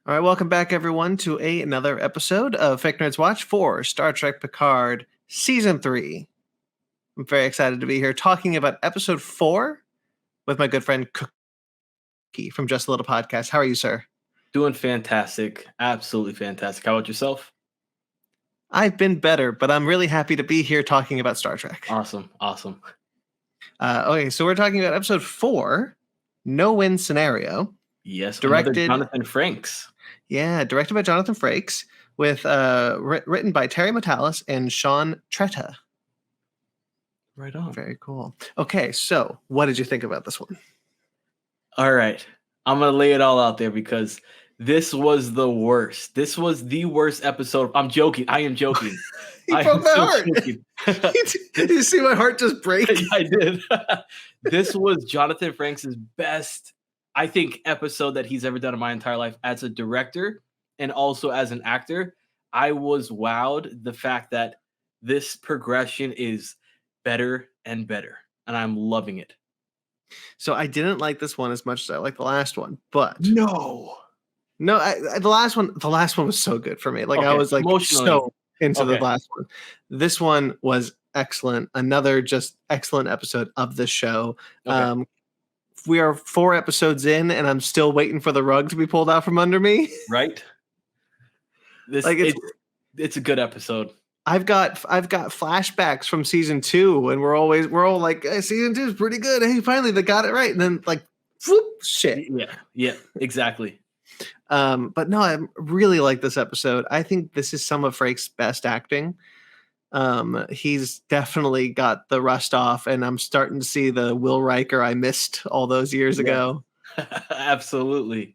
All right, welcome back, everyone, to another episode of Fake Nerds Watch for Star Trek Picard Season 3. I'm very excited to be here talking about Episode 4 with my good friend Cookie from Just a Little Podcast. How are you, sir? Doing fantastic. Absolutely fantastic. How about yourself? I've been better, but I'm really happy to be here talking about Star Trek. Awesome. Okay, so we're talking about Episode 4, No-Win Scenario. Yes, Directed another Jonathan Frakes. Yeah, directed by Jonathan Frakes, with written by Terry Matalas and Sean Tretta. Right on. Very cool. Okay, so what did you think about this one? All right. I'm going to lay it all out there because this was the worst. This was the worst episode. I'm joking. I am joking. You broke my heart. Did you see my heart just break? I did. This was Jonathan Frakes' best, I think, episode that he's ever done in my entire life as a director and also as an actor. I was wowed the fact that this progression is better and better, and I'm loving it. So I didn't like this one as much as I liked the last one, but no, the last one was so good for me. Like, okay, I was like so into the last one. This one was excellent. Another just excellent episode of the show. Okay. We are 4 episodes in, and I'm still waiting for the rug to be pulled out from under me. Right. It's a good episode. I've got flashbacks from season 2, and we're all like, hey, season 2 is pretty good. Hey, finally they got it right, and then like, whoop, shit. Yeah, exactly. But no, I really like this episode. I think this is some of Frakes' best acting. He's definitely got the rust off, and I'm starting to see the Will Riker I missed all those years ago. Absolutely.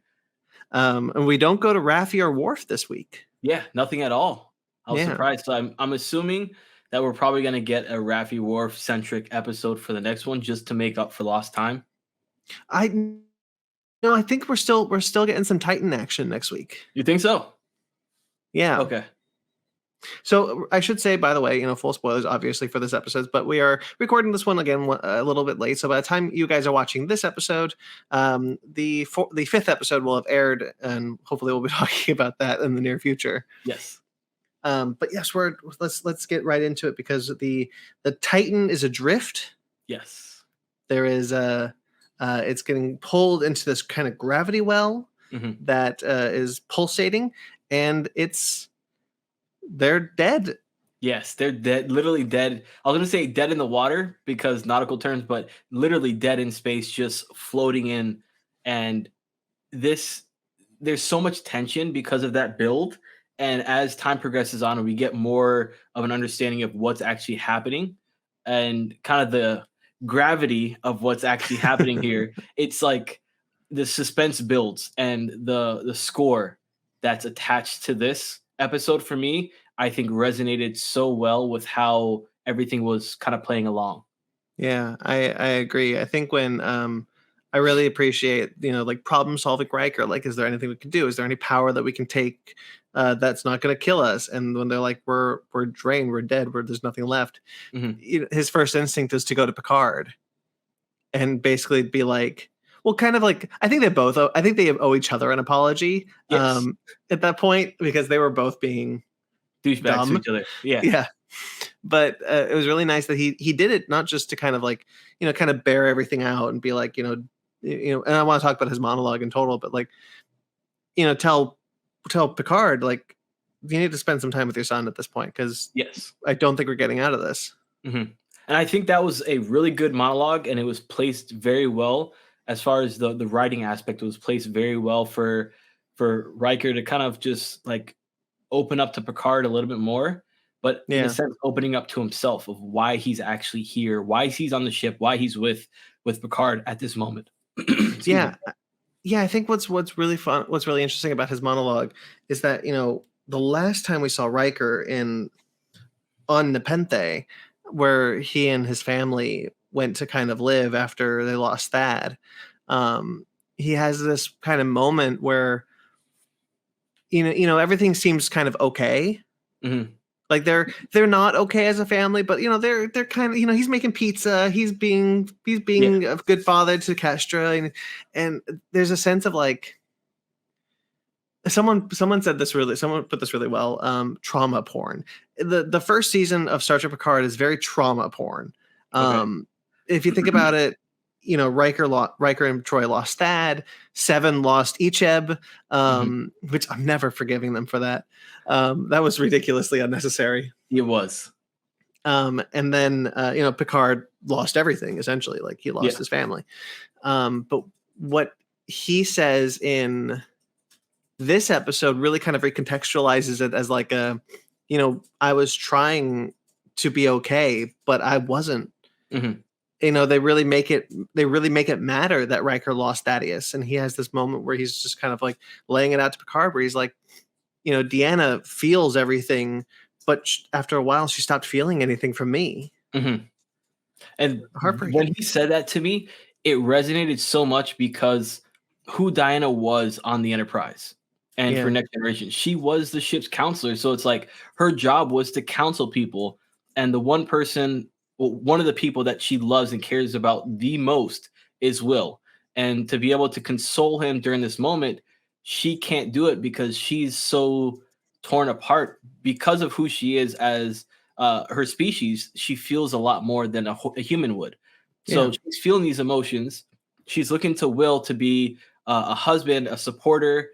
And we don't go to Raffi or Worf this week. Yeah, nothing at all. I was surprised. So I'm assuming that we're probably going to get a Raffi Worf centric episode for the next one, just to make up for lost time. I think we're still getting some Titan action next week. You think so? Yeah. Okay. So I should say, by the way, full spoilers, obviously, for this episode, but we are recording this one again a little bit late. So by the time you guys are watching this episode, the 5th episode will have aired, and hopefully we'll be talking about that in the near future. Yes. But yes, let's get right into it, because the Titan is adrift. Yes. There is it's getting pulled into this kind of gravity well that is pulsating, and they're dead. Yes, they're dead, literally dead. I was going to say dead in the water because nautical terms, but literally dead in space, just floating in. And there's so much tension because of that build. And as time progresses on, we get more of an understanding of what's actually happening and kind of the gravity of what's actually happening here. It's like the suspense builds, and the score that's attached to this episode for me, I think, resonated so well with how everything was kind of playing along. Yeah, I agree. I think when I really appreciate, like problem solving Riker, like, is there anything we can do? Is there any power that we can take that's not going to kill us? And when they're like, we're drained, we're dead, there's nothing left. His first instinct is to go to Picard and basically be like, well, kind of like, I think they owe each other an apology. Yes. At that point, because they were both being douchebags to each other. Yeah. But it was really nice that he did it, not just to kind of like, kind of bear everything out and be like, and I want to talk about his monologue in total, but like, tell Picard, like, you need to spend some time with your son at this point, because yes, I don't think we're getting out of this. And I think that was a really good monologue, and it was placed very well as far as the writing aspect. It was placed very well for Riker to kind of just like open up to Picard a little bit more, but in a sense opening up to himself of why he's actually here, why he's on the ship, why he's with Picard at this moment. Yeah, I think what's really fun, what's really interesting about his monologue is that, the last time we saw Riker on Nepenthe, where he and his family went to kind of live after they lost Thad, he has this kind of moment where everything seems kind of okay. Like they're not okay as a family, but they're kind of he's making pizza, he's being a good father to Kestra, and there's a sense of like someone said this really someone put this really well, trauma porn. The first season of Star Trek Picard is very trauma porn. Okay. If you think about it, Riker and Troy lost Thad. Seven lost Icheb, which I'm never forgiving them for that. That was ridiculously unnecessary. It was. And then Picard lost everything essentially. Like he lost his family. But what he says in this episode really kind of recontextualizes it as like I was trying to be okay, but I wasn't. They really make it matter that Riker lost Thaddeus, and he has this moment where he's just kind of like laying it out to Picard, where he's like, Deanna feels everything, but after a while she stopped feeling anything from me. And when he said that to me, it resonated so much because who Diana was on the Enterprise. And for Next Generation, she was the ship's counselor. So it's like her job was to counsel people. And the one of the people that she loves and cares about the most is Will. And to be able to console him during this moment, she can't do it because she's so torn apart because of who she is as her species. She feels a lot more than a human would. So she's feeling these emotions. She's looking to Will to be a husband, a supporter,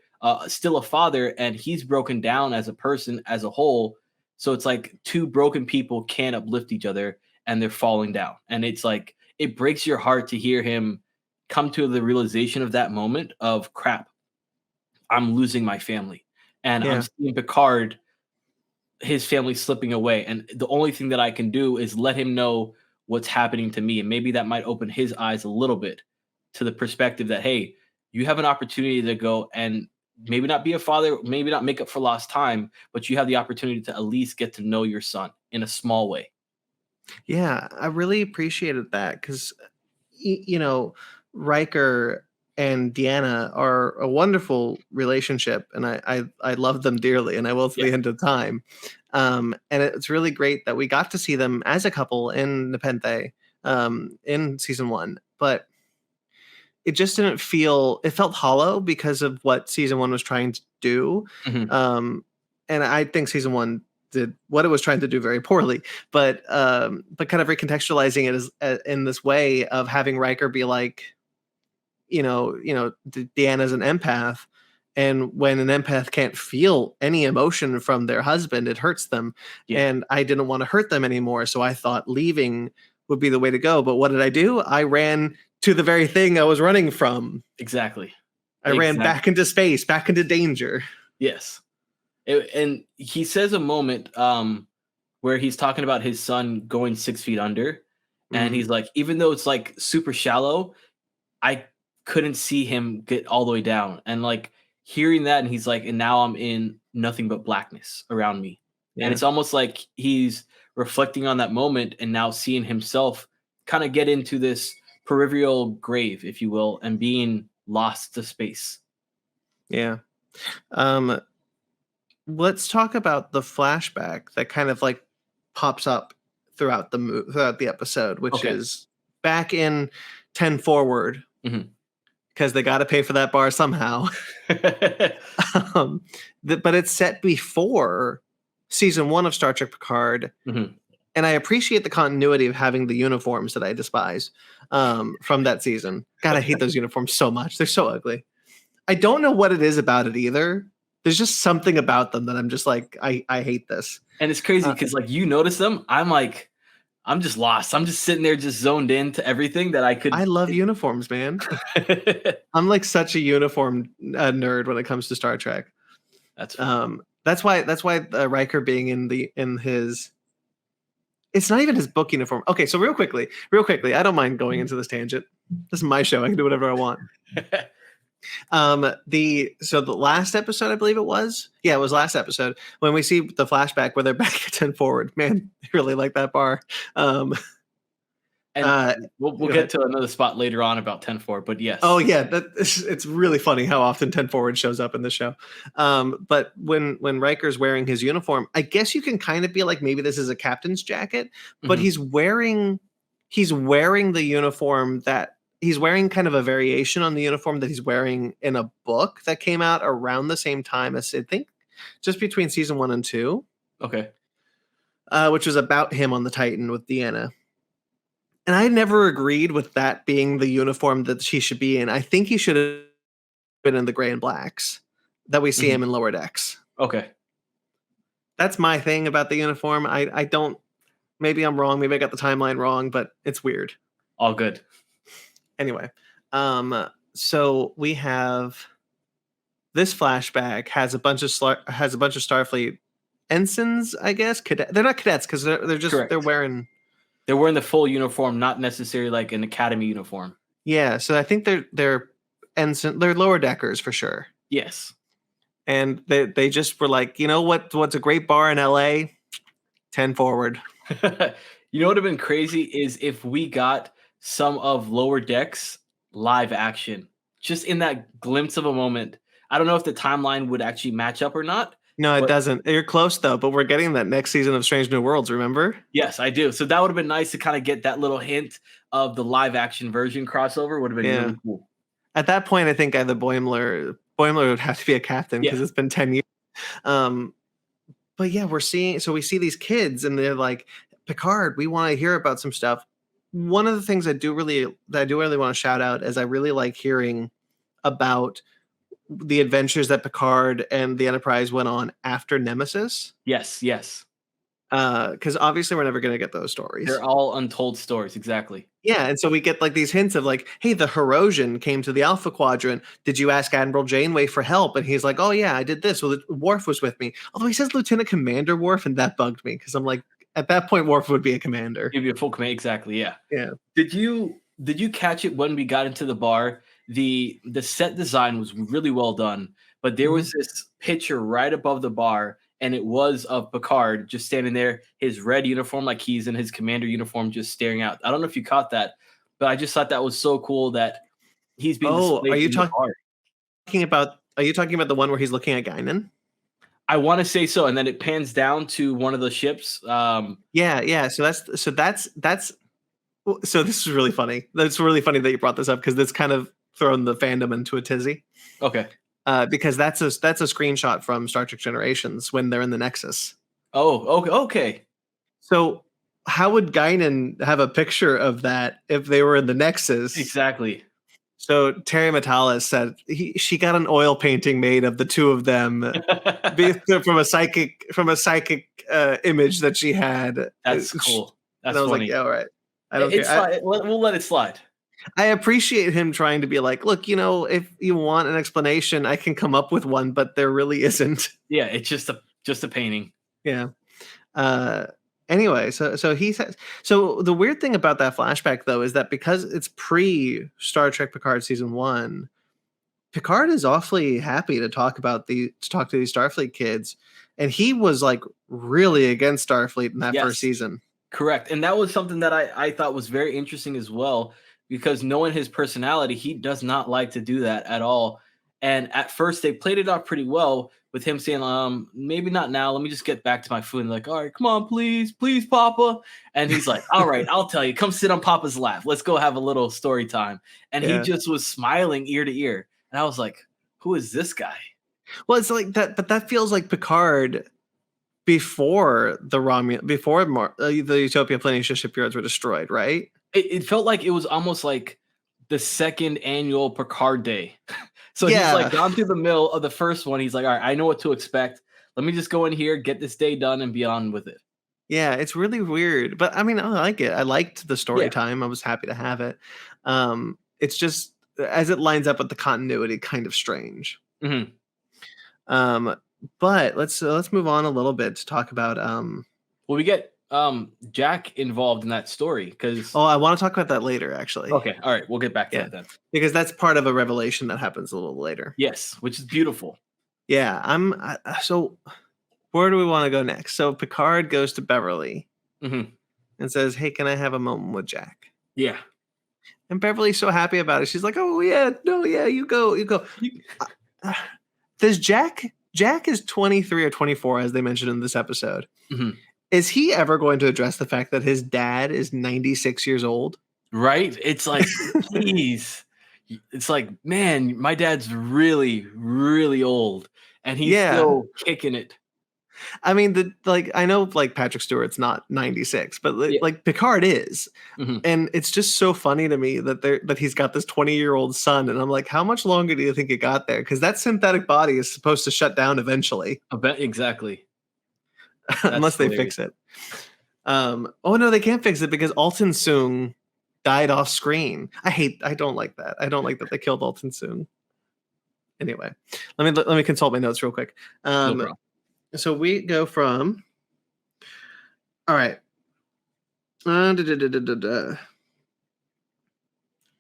still a father, and he's broken down as a person, as a whole. So it's like two broken people can't uplift each other, and they're falling down. And it's like, it breaks your heart to hear him come to the realization of that moment of, crap, I'm losing my family. And I'm seeing Picard, his family slipping away. And the only thing that I can do is let him know what's happening to me. And maybe that might open his eyes a little bit to the perspective that, hey, you have an opportunity to go and maybe not be a father, maybe not make up for lost time, but you have the opportunity to at least get to know your son in a small way. Yeah, I really appreciated that because, Riker and Deanna are a wonderful relationship, and I love them dearly, and I will to the end of time. And it's really great that we got to see them as a couple in Nepenthe in season 1, but it just didn't feel. It felt hollow because of what season 1 was trying to do, and I think season 1 did what it was trying to do very poorly, but kind of recontextualizing it as in this way of having Riker be like, Deanna's an empath, and when an empath can't feel any emotion from their husband, it hurts them. And I didn't want to hurt them anymore, so I thought leaving would be the way to go. But what did I do? I ran to the very thing I was running from. Exactly. I ran back into space, back into danger. Yes. And he says a moment where he's talking about his son going 6 feet under. And he's like, even though it's like super shallow, I couldn't see him get all the way down. And like hearing that, and he's like, and now I'm in nothing but blackness around me. And it's almost like he's reflecting on that moment and now seeing himself kind of get into this peripheral grave, if you will, and being lost to space. Yeah. Let's talk about the flashback that kind of like pops up throughout the episode, which is back in 10 Forward, because they got to pay for that bar somehow. But it's set before season 1 of Star Trek Picard, and I appreciate the continuity of having the uniforms that I despise from that season. God, I hate those uniforms so much. They're so ugly. I don't know what it is about it either. There's just something about them that I'm just like, I hate this. And it's crazy because like you notice them. I'm just lost. I'm just sitting there just zoned into everything that I could. I love uniforms, man. I'm like such a uniform nerd when it comes to Star Trek. That's why Riker being in his. It's not even his book uniform. Okay, so real quickly, I don't mind going into this tangent. This is my show. I can do whatever I want. The last episode, I believe it was. Yeah, it was last episode when we see the flashback where they're back at 10 Forward. Man, I really like that bar. And Uh, we'll Go get ahead. to another spot later on about 10-4, but Oh yes. yeah, it's really funny how often 10 forward shows up in the show. But when Riker's wearing his uniform, I guess you can kind of be like maybe this is a captain's jacket, but Mhm. he's wearing the uniform that he's wearing kind of a variation on the uniform that he's wearing in a book that came out around the same time as I think just between season 1 and 2, Okay. which was about him on the Titan with Deanna. And I never agreed with that being the uniform that she should be in. I think he should have been in the gray and blacks that we see Mhm. him in lower decks. Okay. That's my thing about the uniform. I don't, maybe I'm wrong, maybe I got the timeline wrong, but it's weird. All good. Anyway, so we have this flashback has a bunch of Starfleet ensigns, I guess. They're not cadets because they're Correct. wearing. They're wearing the full uniform, not necessarily like an academy uniform. Yeah, so I think they're ensign, they're lower deckers for sure. Yes. And they just were like, you know what's a great bar in LA? 10 forward. You know what would have been crazy is if we got some of Lower Decks live action, just in that glimpse of a moment. I don't know if the timeline would actually match up or not, No, it but doesn't. You're close though, but we're getting that next season of Strange New Worlds, remember? yes, I do. So that would have been nice to kind of get that little hint of the live action version crossover. Would have been Yeah. really cool. At that point, I think either Boimler would have to be a captain Yeah. because it's been 10 years. Um, but yeah, we see these kids and they're like, Picard, we want to hear about some stuff. One of the things that I do really want to shout out is I really like hearing about the adventures that Picard and the Enterprise went on after Nemesis. Yes. Yes. Because obviously we're never going to get those stories. They're all untold stories. Exactly. Yeah, and so we get like these hints of like, hey, the Herosian came to the Alpha Quadrant. Did you ask Admiral Janeway for help? And he's like, oh yeah, I did this. Well, Worf was with me. Although he says Lieutenant Commander Worf, and that bugged me because I'm like, at that point, Worf would be a commander. Give you a full command. Exactly. Yeah. Yeah. Did you catch it when we got into the bar? The set design was really well done, but there was this picture right above the bar, and it was of Picard just standing there, his red uniform, like he's in his commander uniform, just staring out. I don't know if you caught that, but I just thought that was so cool that he's being Oh, displayed in the bar. are you talking about the one where he's looking at Guinan? I want to say so, and then it pans down to one of the ships. Yeah. So this is really funny. That's really funny that you brought this up because that's kind of thrown the fandom into a tizzy. Okay. Because that's a screenshot from Star Trek Generations when they're in the Nexus. Oh, okay. Okay. So how would Guinan have a picture of that if they were in the Nexus? Exactly. So Terry Matalas said she got an oil painting made of the two of them from a psychic image that she had. That's cool. That's and I was funny. like, yeah, all right. I don't care. We'll let it slide. I appreciate him trying to be like, look, if you want an explanation, I can come up with one, but there really isn't. Yeah, it's just a painting. Yeah. Anyway, so he says. So the weird thing about that flashback, though, is that because it's pre Star Trek Picard season 1, Picard is awfully happy to talk to these Starfleet kids, and he was like really against Starfleet in that first season. Correct, and that was something that I thought was very interesting as well, because knowing his personality, he does not like to do that at all. And at first, they played it off pretty well with him saying, maybe not now. Let me just get back to my food. And like, all right, come on, please, Papa. And he's like, all right, I'll tell you. Come sit on Papa's lap. Let's go have a little story time. And he just was smiling ear to ear. And I was like, who is this guy? Well, it's like that, but that feels like Picard before the Utopia Planitia shipyards were destroyed, right? It felt like it was almost like the second annual Picard Day. So he's like gone through the mill of the first one. He's like, all right, I know what to expect. Let me just go in here, get this day done, and be on with it. Yeah, it's really weird. But I mean, I like it. I liked the story time. I was happy to have it. It's just as it lines up with the continuity, kind of strange. Mm-hmm. But let's move on a little bit to talk about well, we get Jack involved in that story because I want to talk about that later, actually. Okay, all right, we'll get back to that then, because that's part of a revelation that happens a little later. Yes, which is beautiful. Yeah, so where do we want to go next? So Picard goes to Beverly and says, hey, can I have a moment with Jack? Yeah. And Beverly's so happy about it. She's like, "Oh yeah, no, yeah, you go, you go." Uh, Does Jack is 23 or 24, as they mentioned in this episode. Mhm. Is he ever going to address the fact that his dad is 96 years old? Right? It's like, geez. It's like, man, my dad's really, really old, and he's Yeah. still kicking it. I mean, I know like Patrick Stewart's not 96, but Yeah. like Picard is. Mhm. And it's just so funny to me that he's got this 20-year-old son, and I'm like, how much longer do you think it got there? Because that synthetic body is supposed to shut down eventually, I bet exactly. That's unless they hilarious. fix it. Oh no, they can't fix it because Alton Soong died off screen. I don't like that. I don't like that they killed Alton Soong. Anyway, let me consult my notes real quick. No problem. So we go from. All right.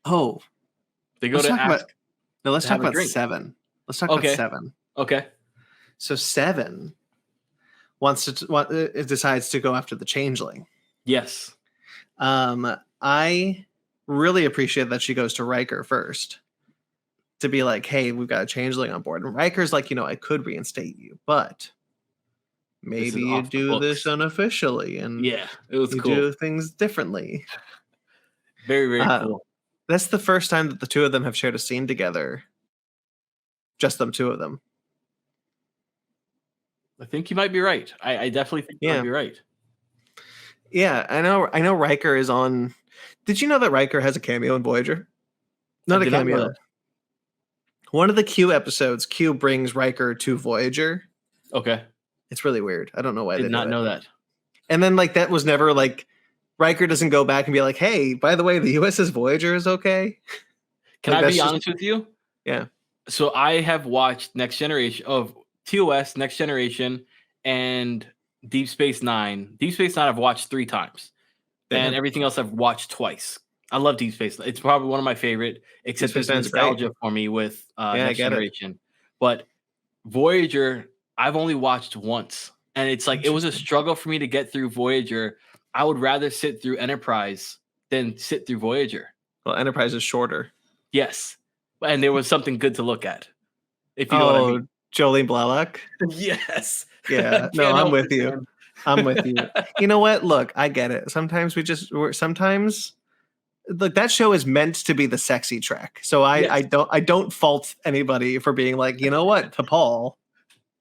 Oh, They go let's to talk ask about no. Let's to talk have a about drink. 7. Let's talk about Okay. 7. Okay. So 7 decides to go after the changeling. Yes. I really appreciate that she goes to Riker first to be like, "Hey, we've got a changeling on board." And Riker's like, "I could reinstate you, but This is maybe you off the do this books. unofficially and Yeah, it was you cool. do things differently." Very, very Uh, cool. That's the first time that the two of them have shared a scene together. Just them two of them. I think you might be right. I definitely think you might Yeah. be right. Yeah, I know Riker is on. Did you know that Riker has a cameo in Voyager? Not I a did not know cameo. that. One of the Q episodes, Q brings Riker to Voyager. Okay. It's really weird. I don't know why they Did do not it. know that. And then like that was never like Riker doesn't go back and be like, "Hey, by the way, the USS Voyager is okay." Can Like I that's be just honest with you? yeah. So I have watched Next Generation of TOS, Next Generation, and Deep Space Nine. Deep Space Nine I've watched 3 times, and Damn. everything else I've watched twice. I love Deep Space. It's probably one of my favorite, except Space there's Nine's great. nostalgia for me with Yeah, I Next get it. Generation. But Voyager, I've only watched once, and it's like it was a Interesting. struggle for me to get through Voyager. I would rather sit through Enterprise than sit through Voyager. Well, Enterprise is shorter. Yes, and there was something good to look at, if you know what I mean. Jolene Blalock. Yes. Yeah. No, Can't I'm help with it, you. man. I'm with you. You know what? Look, I get it. Sometimes sometimes look, that show is meant to be the sexy Trek. So Yes. I don't fault anybody for being like, you know what, to Paul.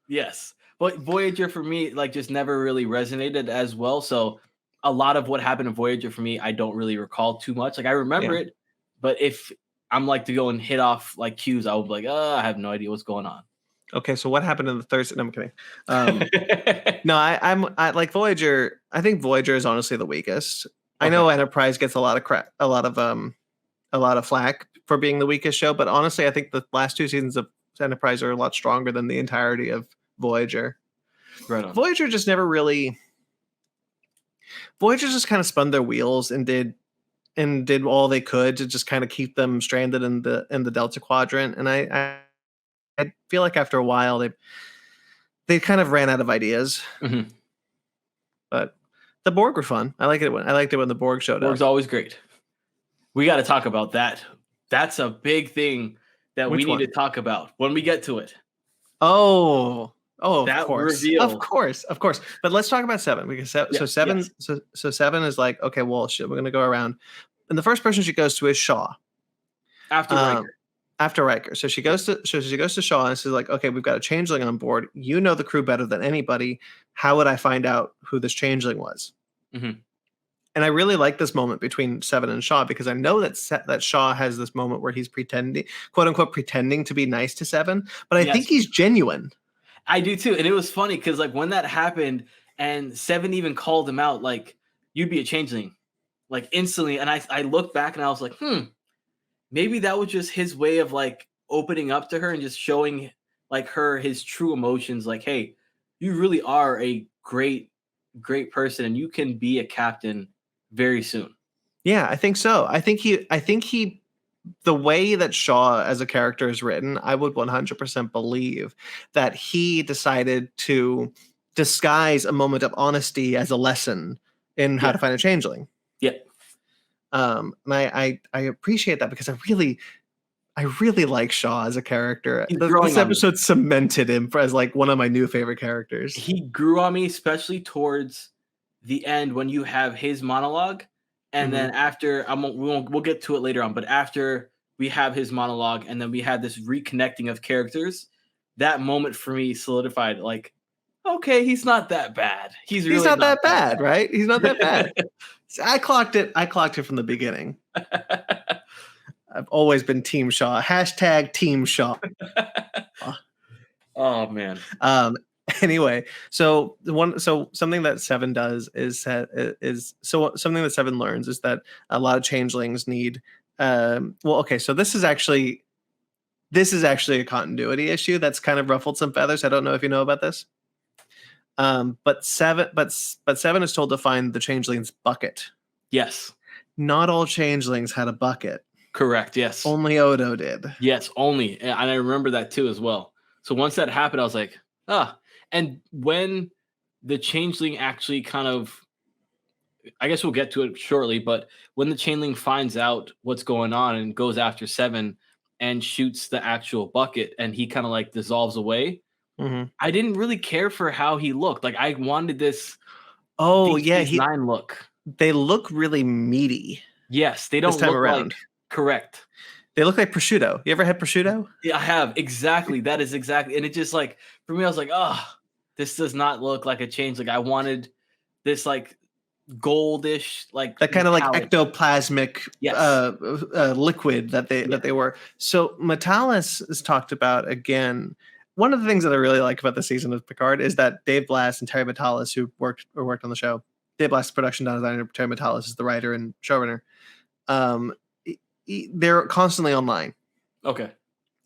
Yes. But Voyager for me, like, just never really resonated as well. So a lot of what happened in Voyager for me, I don't really recall too much. Like I remember Yeah. it, but if I'm like to go and hit off like cues, I would be like, I have no idea what's going on. Okay, so what happened in the third? No, I'm kidding. No, I like Voyager. I think Voyager is honestly the weakest. I know Enterprise gets a lot of crap, a lot of flack for being the weakest show, but honestly, I think the last 2 seasons of Enterprise are a lot stronger than the entirety of Voyager. Right on. Voyager just never really. Voyager just kind of spun their wheels and did all they could to just kind of keep them stranded in the Delta Quadrant, and I feel like after a while they kind of ran out of ideas. Mhm. But the Borg were fun. I liked it when the Borg showed Borg's up. always great. We got to talk about that. That's a big thing that Which we need one? to talk about when we get to it. Oh, of That course, reveal. of course. But let's talk about 7 because Yes. so 7 is like, okay, well, shit, we're gonna go around, and the first person she goes to is Shaw. After Riker. After Riker, so she goes to Shaw and says like, okay, we've got a changeling on board. You know the crew better than anybody. How would I find out who this changeling was? Mhm. And I really like this moment between 7 and Shaw because I know that Shaw has this moment where he's pretending, quote unquote, pretending to be nice to 7, but I think he's genuine. I do too. And it was funny because like when that happened and 7 even called him out, like, you'd be a changeling, like instantly. And I looked back and I was like, maybe that was just his way of like opening up to her and just showing like her his true emotions. Like, hey, you really are a great, great person and you can be a captain very soon. Yeah, I think so. I think he the way that Shaw as a character is written, I would 100% believe that he decided to disguise a moment of honesty as a lesson in how to find a changeling. Yeah. And I appreciate that because I really like Shaw as a character. He's This growing on me. episode cemented him as like one of my new favorite characters. He grew on me, especially towards the end when you have his monologue, and Mhm. then after we'll get to it later on, but after we have his monologue and then we have this reconnecting of characters, that moment for me solidified like, okay, he's not that bad. He's He's really not not that that bad, right? He's not that bad. bad. See, I clocked it. I clocked it from the beginning. I've always been Team Shaw. Hashtag Team Shaw. Oh man. Anyway, so something that Seven does is something that Seven learns is that a lot of changelings need. Well, okay, so this is actually a continuity issue that's kind of ruffled some feathers. I don't know if you know about this. But Seven is told to find the changeling's bucket. Yes. Not all changelings had a bucket. Correct. Yes. Only Odo did. Yes, only. And I remember that too as well. So once that happened, I was like, ah. And when the changeling actually kind of, I guess we'll get to it shortly, but when the changeling finds out what's going on and goes after Seven and shoots the actual bucket and he kind of like dissolves away, Mhm. I didn't really care for how he looked. Like I wanted this Oh Deep yeah, Space Nine look. they look really meaty Yes, they this don't time look like around. correct. They look like prosciutto. You ever had prosciutto? Yeah, I have exactly. That is exactly, and it just like for me, I was like, oh, this does not look like a change. Like I wanted this like goldish, like That kind of like metallic. ectoplasmic Yes. liquid that Yeah. they were. So Metalis is talked about again. One of the things that I really like about the season of Picard is that Dave Blass and Terry Metalis, who worked on the show, Dave Blass is production designer, Terry Metalis is the writer and showrunner. Um, they're constantly online Okay.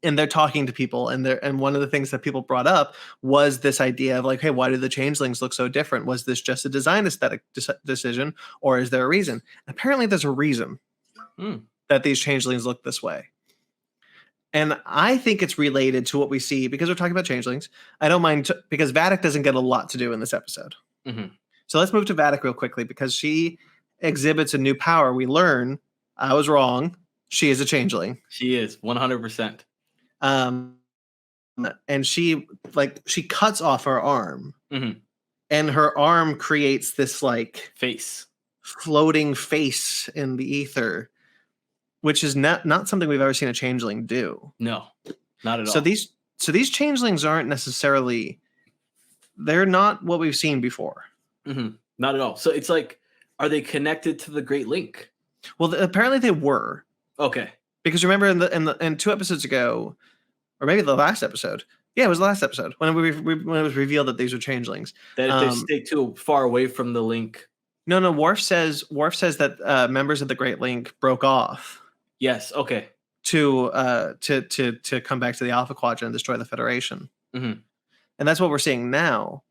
and they're talking to people, and one of the things that people brought up was this idea of like, hey, why do the changelings look so different? Was this just a design aesthetic decision, or is there a reason? Apparently there's a reason that these changelings look this way, and I think it's related to what we see because we're talking about changelings. I don't mind because Vadic doesn't get a lot to do in this episode. So let's move to Vadic real quickly because she exhibits a new power. We learn I was wrong. She is a changeling. She is 100%. And she cuts off her arm, Mhm. and her arm creates this like Face. floating face in the ether, which is not something we've ever seen a changeling do. No, not at all. So these changelings aren't necessarily, they're not what we've seen before. Not at all. So it's like, are they connected to the Great Link? Well, apparently they were. Okay. Because remember in 2 episodes ago, or maybe the last episode. Yeah, it was the last episode when it was revealed that these were changelings. That if they stay too far away from the link. No. Worf says that members of the Great Link broke off. Yes. Okay. To come back to the Alpha Quadrant and destroy the Federation. And that's what we're seeing now.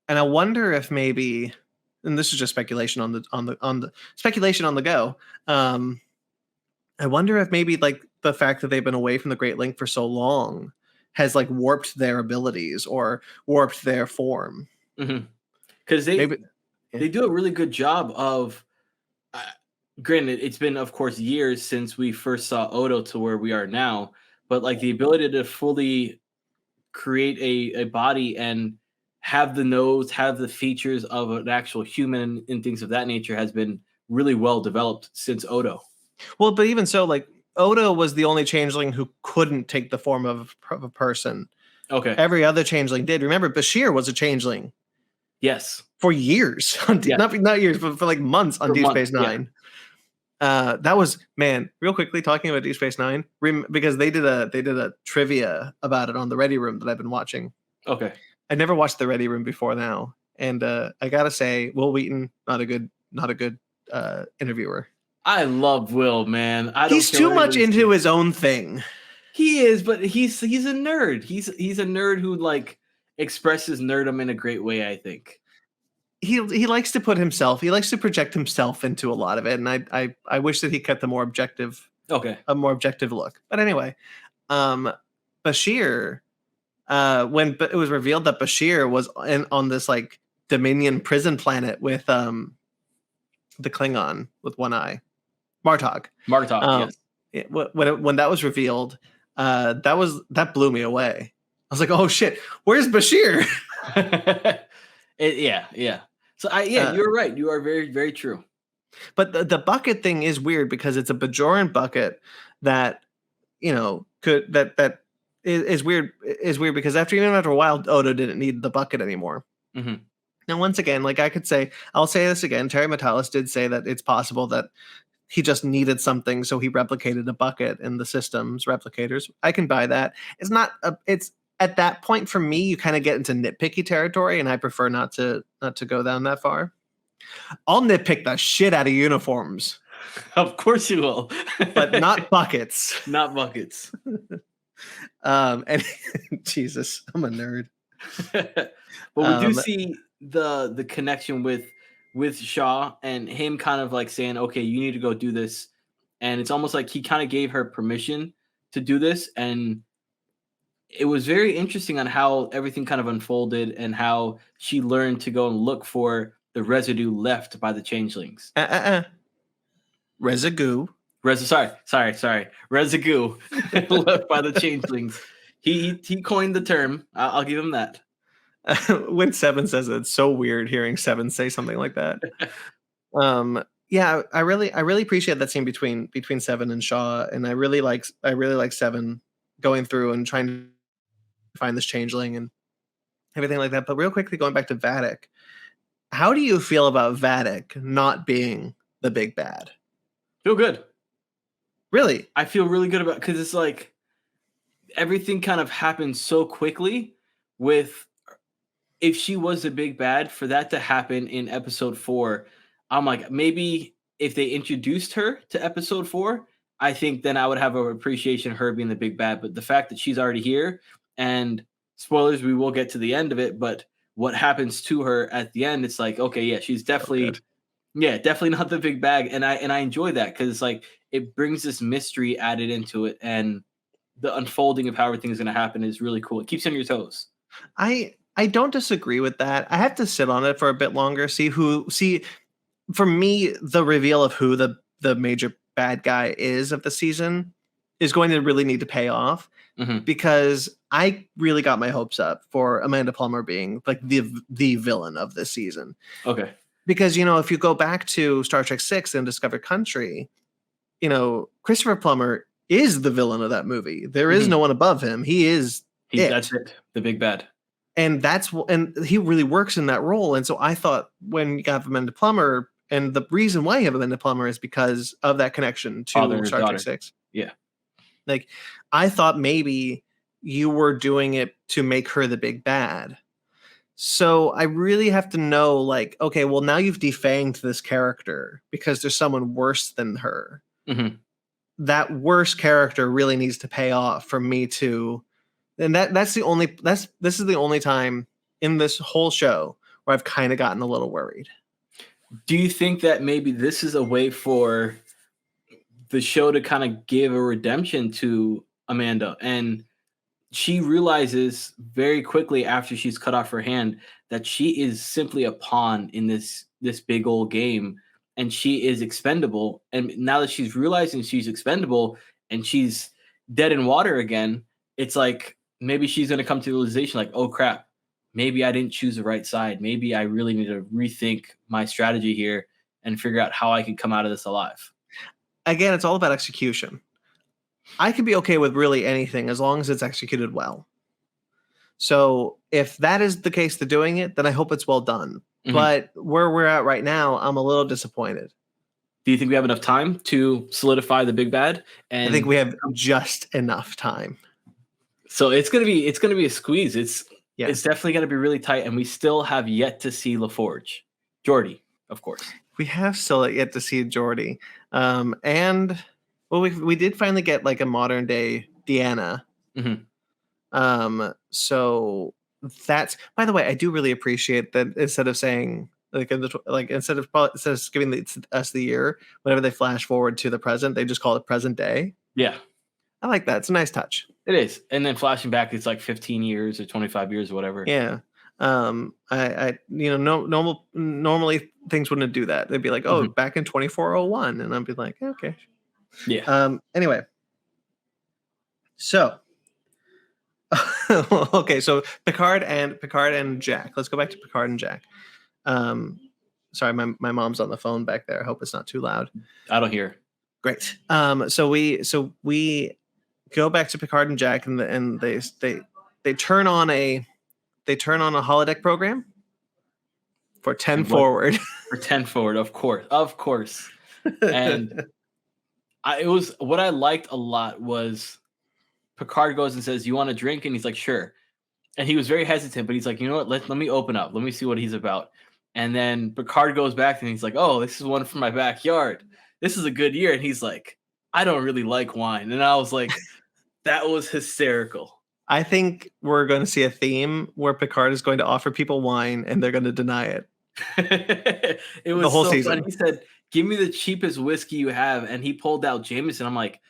And I wonder if maybe, and this is just speculation on the speculation on the go. I wonder if maybe like the fact that they've been away from the Great Link for so long has like warped their abilities or warped their form. Because they do a really good job of. Granted, it's been of course years since we first saw Odo to where we are now, but like the ability to fully create a body and have the nose, have the features of an actual human and things of that nature has been really well developed since Odo. Well, but even so, like Odo was the only changeling who couldn't take the form of a person. Okay. Every other changeling did. Remember, Bashir was a changeling. Yes. For years. Not years, but for like months on Deep Space Nine. Yeah. That was, man, real quickly talking about Deep Space Nine, because they did a trivia about it on the Ready Room that I've been watching. Okay. I'd never watched the Ready Room before now. And I gotta say, Will Wheaton, not a good interviewer. I love Will, man. He's too much into his own thing. He is, but he's a nerd. He's a nerd who like expresses nerdom in a great way, I think. He likes to put himself, he likes to project himself into a lot of it, and I wish that he kept a more objective look. But anyway, Bashir, when it was revealed that Bashir was on this like Dominion prison planet with the Klingon with one eye. Martog. Martok, yes. When that was revealed, that blew me away. I was like, oh shit, where's Bashir? Yeah. So you're right. You are very, very true. But the bucket thing is weird because it's a Bajoran bucket that is weird because after a while, Odo didn't need the bucket anymore. Mm-hmm. Now, once again, like I'll say this again. Terry Metalis did say that it's possible that he just needed something, so he replicated a bucket in the system's replicators. I can buy that. It's at that point for me, you kind of get into nitpicky territory, and I prefer not to go down that far. I'll nitpick the shit out of uniforms. Of course you will. But not buckets. Not buckets. And Jesus, I'm a nerd. But we do see the connection with Shaw and him kind of like saying, okay, you need to go do this. And it's almost like he kind of gave her permission to do this. And it was very interesting on how everything kind of unfolded and how she learned to go and look for the residue left by the changelings. Residue. Sorry. Residue left by the changelings. He coined the term. I'll give him that. When Seven says it, it's so weird hearing Seven say something like that. Yeah, I really appreciate that scene between Seven and Shaw, and I really like Seven going through and trying to find this changeling and everything like that. But real quickly, going back to Vadic, how do you feel about Vadic not being the big bad? Feel good. Really? I feel really good about, because it's like everything kind of happened so quickly. With, if she was the big bad, for that to happen in episode 4, I'm like, maybe if they introduced her to episode 4, I think then I would have an appreciation of her being the big bad. But the fact that she's already here, and spoilers, we will get to the end of it, but what happens to her at the end, it's like, okay, yeah, she's definitely, definitely not the big bag. And I enjoy that because it's like, it brings this mystery added into it, and the unfolding of how everything is going to happen is really cool. It keeps you on your toes. I don't disagree with that. I have to sit on it for a bit longer. For me, the reveal of who the major bad guy is of the season is going to really need to pay off, because I really got my hopes up for Amanda Plummer being like the villain of this season. Okay. Because, if you go back to Star Trek VI and Discover Country, Christopher Plummer is the villain of that movie. There is no one above him. That's it. The big bad. And he really works in that role. And so I thought, when you have Amanda Plummer, and the reason why you have Amanda Plummer is because of that connection to Star Trek VI. Yeah. Like, I thought maybe you were doing it to make her the big bad. So I really have to know, like, okay, well, now you've defanged this character because there's someone worse than her. That worse character really needs to pay off for me to, and this is the only time in this whole show where I've kind of gotten a little worried. Do you think that maybe this is a way for the show to kind of give a redemption to Amanda, and she realizes very quickly after she's cut off her hand that she is simply a pawn in this big old game, and she is expendable. And now that she's realizing she's expendable and she's dead in water again, it's like maybe she's going to come to the realization like, oh crap, maybe I didn't choose the right side. Maybe I really need to rethink my strategy here and figure out how I can come out of this alive. Again, it's all about execution. I could be okay with really anything as long as it's executed well. So if that is the case to doing it, then I hope it's well done. But where we're at right now, I'm a little disappointed. Do you think we have enough time to solidify the big bad? And I think we have just enough time. So it's gonna be a squeeze. It's definitely gonna be really tight, and we still have yet to see LaForge. Geordi, of course. We have still yet to see Geordi. And well, we did finally get like a modern day Deanna. So that's, by the way, I do really appreciate that instead of saying instead of giving us the year, whenever they flash forward to the present, they just call it present day. Yeah. I like that. It's a nice touch. It is. And then flashing back, it's like 15 years or 25 years or whatever. Yeah. Normally things wouldn't do that. They'd be like, oh, Mhm. back in 2401, and I'd be like, okay. Yeah. Anyway, so okay, so Picard and Jack. Let's go back to Picard and Jack. Sorry, my mom's on the phone back there. I hope it's not too loud. I don't hear. Great. So we go back to Picard and Jack, and they turn on a holodeck program for 10 And what forward. for 10 forward, of course. And it was what I liked a lot was Picard goes and says, "You want a drink?" And he's like, "Sure." And he was very hesitant, but he's like, "You know what? Let me open up. Let me see what he's about." And then Picard goes back and he's like, "Oh, this is one from my backyard. This is a good year." And he's like, "I don't really like wine." And I was like, that was hysterical. I think we're going to see a theme where Picard is going to offer people wine and they're going to deny it. It was The whole so season. funny. He said, "Give me the cheapest whiskey you have," and he pulled out Jameson. I'm like,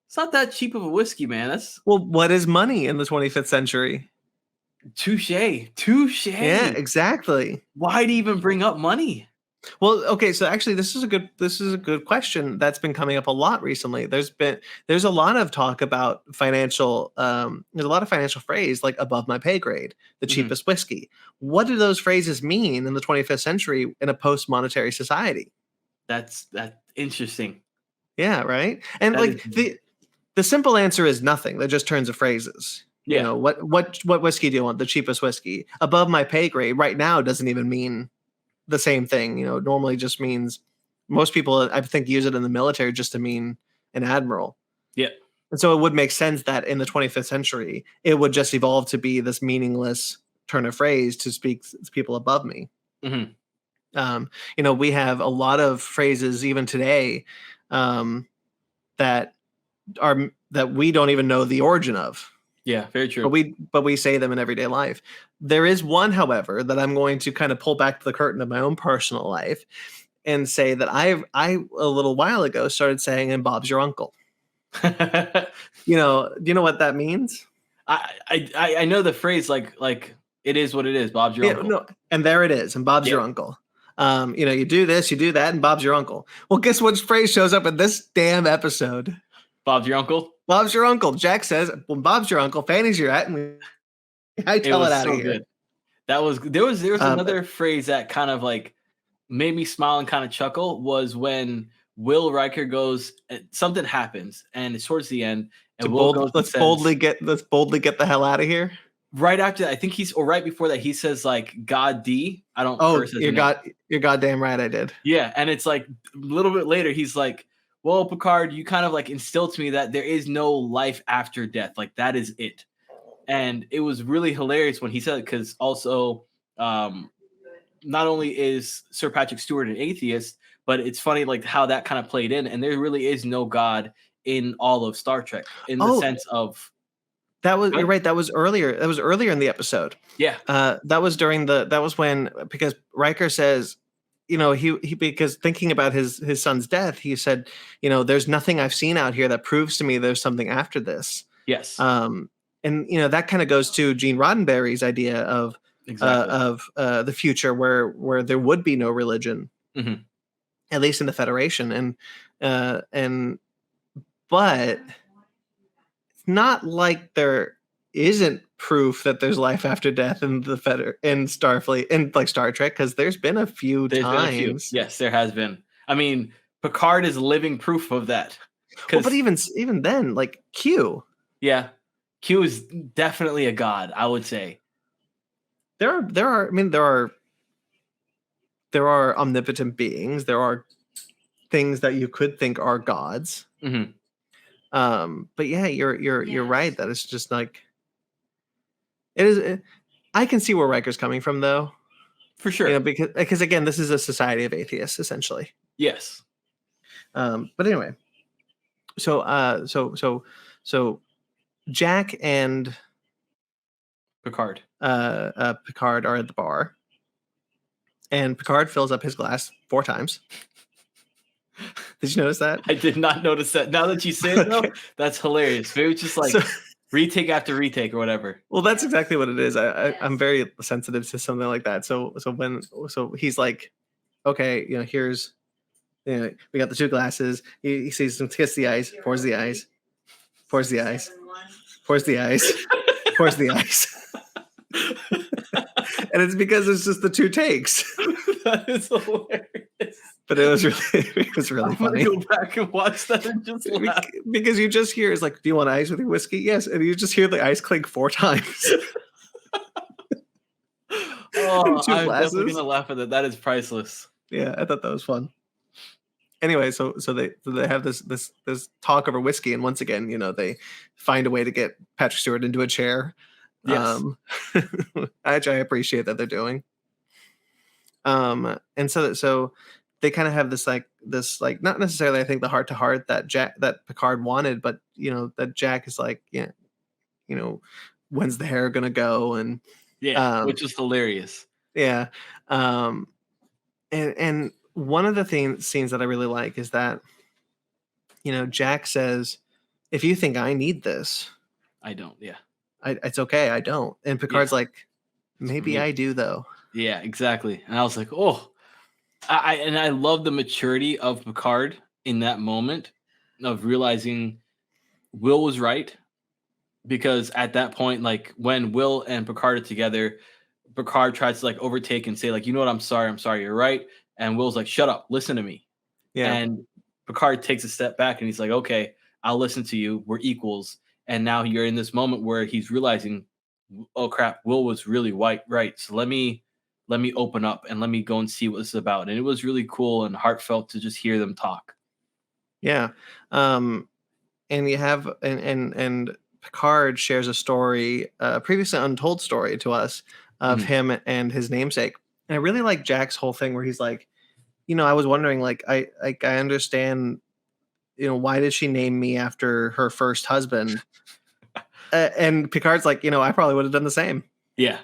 it's not that cheap of a whiskey, man. That's Well, what is money in the 25th century? touche. Yeah, exactly. Why'd he even bring up money? Well, okay, so actually this is a good question that's been coming up a lot recently. There's a lot of talk about financial there's a lot of financial phrase like above my pay grade, the cheapest whiskey. What do those phrases mean in the 25th century in a post-monetary society? That's interesting. Yeah, right? And That like is, the simple answer is nothing. They're just turns of phrases. You yeah. know, what whiskey do you want? The cheapest whiskey. Above my pay grade right now doesn't even mean the same thing. You know, it normally just means most people I think use it in the military just to mean an admiral. Yeah. And so it would make sense that in the 25th century it would just evolve to be this meaningless turn of phrase to speak to people above me. Mhm. We have a lot of phrases even today that we don't even know the origin of. Yeah, very true. But we say them in everyday life. There is one, however, that I'm going to kind of pull back the curtain of my own personal life and say that I a little while ago started saying, "And Bob's your uncle." Do you know what that means? I know the phrase like it is what it is. Bob's your uncle. No, and there it is, and Bob's your uncle. You do this, you do that, and Bob's your uncle. Well, guess what phrase shows up in this damn episode? Bob's your uncle. Bob's your uncle. Jack says, "Well, Bob's your uncle. Fanny's your at," and I tell it out of here. Good. There was another phrase that kind of like made me smile and kind of chuckle was when Will Riker goes, something happens, and it's towards the end, and Will goes let's boldly get the hell out of here. Right after that, I think right before that, he says like God D. I don't. Oh, you're goddamn right, I did. Yeah, and it's like a little bit later, he's like, "Well, Picard, you kind of like instilled to me that there is no life after death. Like that is it." And it was really hilarious when he said it because also not only is Sir Patrick Stewart an atheist, but it's funny like how that kind of played in. And there really is no God in all of Star Trek in the sense of you're right. That was earlier. That was earlier in the episode. Yeah. That was when because Riker says, he because thinking about his son's death, he said, there's nothing I've seen out here that proves to me there's something after this. Yes. And that kind of goes to Gene Roddenberry's idea of the future where there would be no religion, at least in the Federation, but it's not like there isn't proof that there's life after death in in Starfleet in like Star Trek because there's been a few times. Yes, there has been. I mean, Picard is living proof of that. But even then, like Q. Yeah. Q is definitely a god, I would say. There are omnipotent beings. There are things that you could think are gods. But yeah, you're right that it's just like it is. I can see where Riker's coming from, though, for sure. Because again, this is a society of atheists, essentially. Yes. But anyway, so Jack and Picard. Picard are at the bar, and Picard fills up his glass 4 times. Did you notice that? I did not notice that. Now that you say it, though, that's hilarious. Maybe it's just like retake after retake or whatever. Well, that's exactly what it is. I'm very sensitive to something like that. So he's like, okay, here's, we got the two glasses. He sees them, kiss the ice, pours the ice, pours the ice, pours the ice, pours the ice. And it's because it's just the two takes. That is hilarious. But it was really funny. Go back and watch that and just laugh. Because you just hear, it's like, do you want ice with your whiskey? Yes. And you just hear the ice clink 4 times. I'm definitely gonna laugh at that. That is priceless. Yeah, I thought that was fun. Anyway, so they have this talk over whiskey, and once again, they find a way to get Patrick Stewart into a chair. Yes. Which I appreciate that they're doing. And so they kind of have this not necessarily, I think, the heart to heart that Picard wanted, but that Jack is like, when's the hair gonna go? And which is hilarious. Yeah. And one of the scenes that I really like is that, Jack says, if you think I need this, I don't. Yeah. It's okay. I don't. And Picard's like, maybe I do though. Yeah, exactly. And I was like, oh, I love the maturity of Picard in that moment of realizing Will was right, because at that point, like when Will and Picard are together, Picard tries to like overtake and say like, you know what? I'm sorry. You're right. And Will's like, shut up, listen to me. Yeah. And Picard takes a step back and he's like, okay, I'll listen to you. We're equals. And now you're in this moment where he's realizing, oh crap, Will was really right. So let me open up and let me go and see what this is about. And it was really cool and heartfelt to just hear them talk. Yeah. And you have, and Picard shares a story, previously untold story to us of him and his namesake. And I really like Jack's whole thing where he's like, I was wondering, like, I understand, why did she name me after her first husband? And Picard's like, I probably would have done the same. Yeah.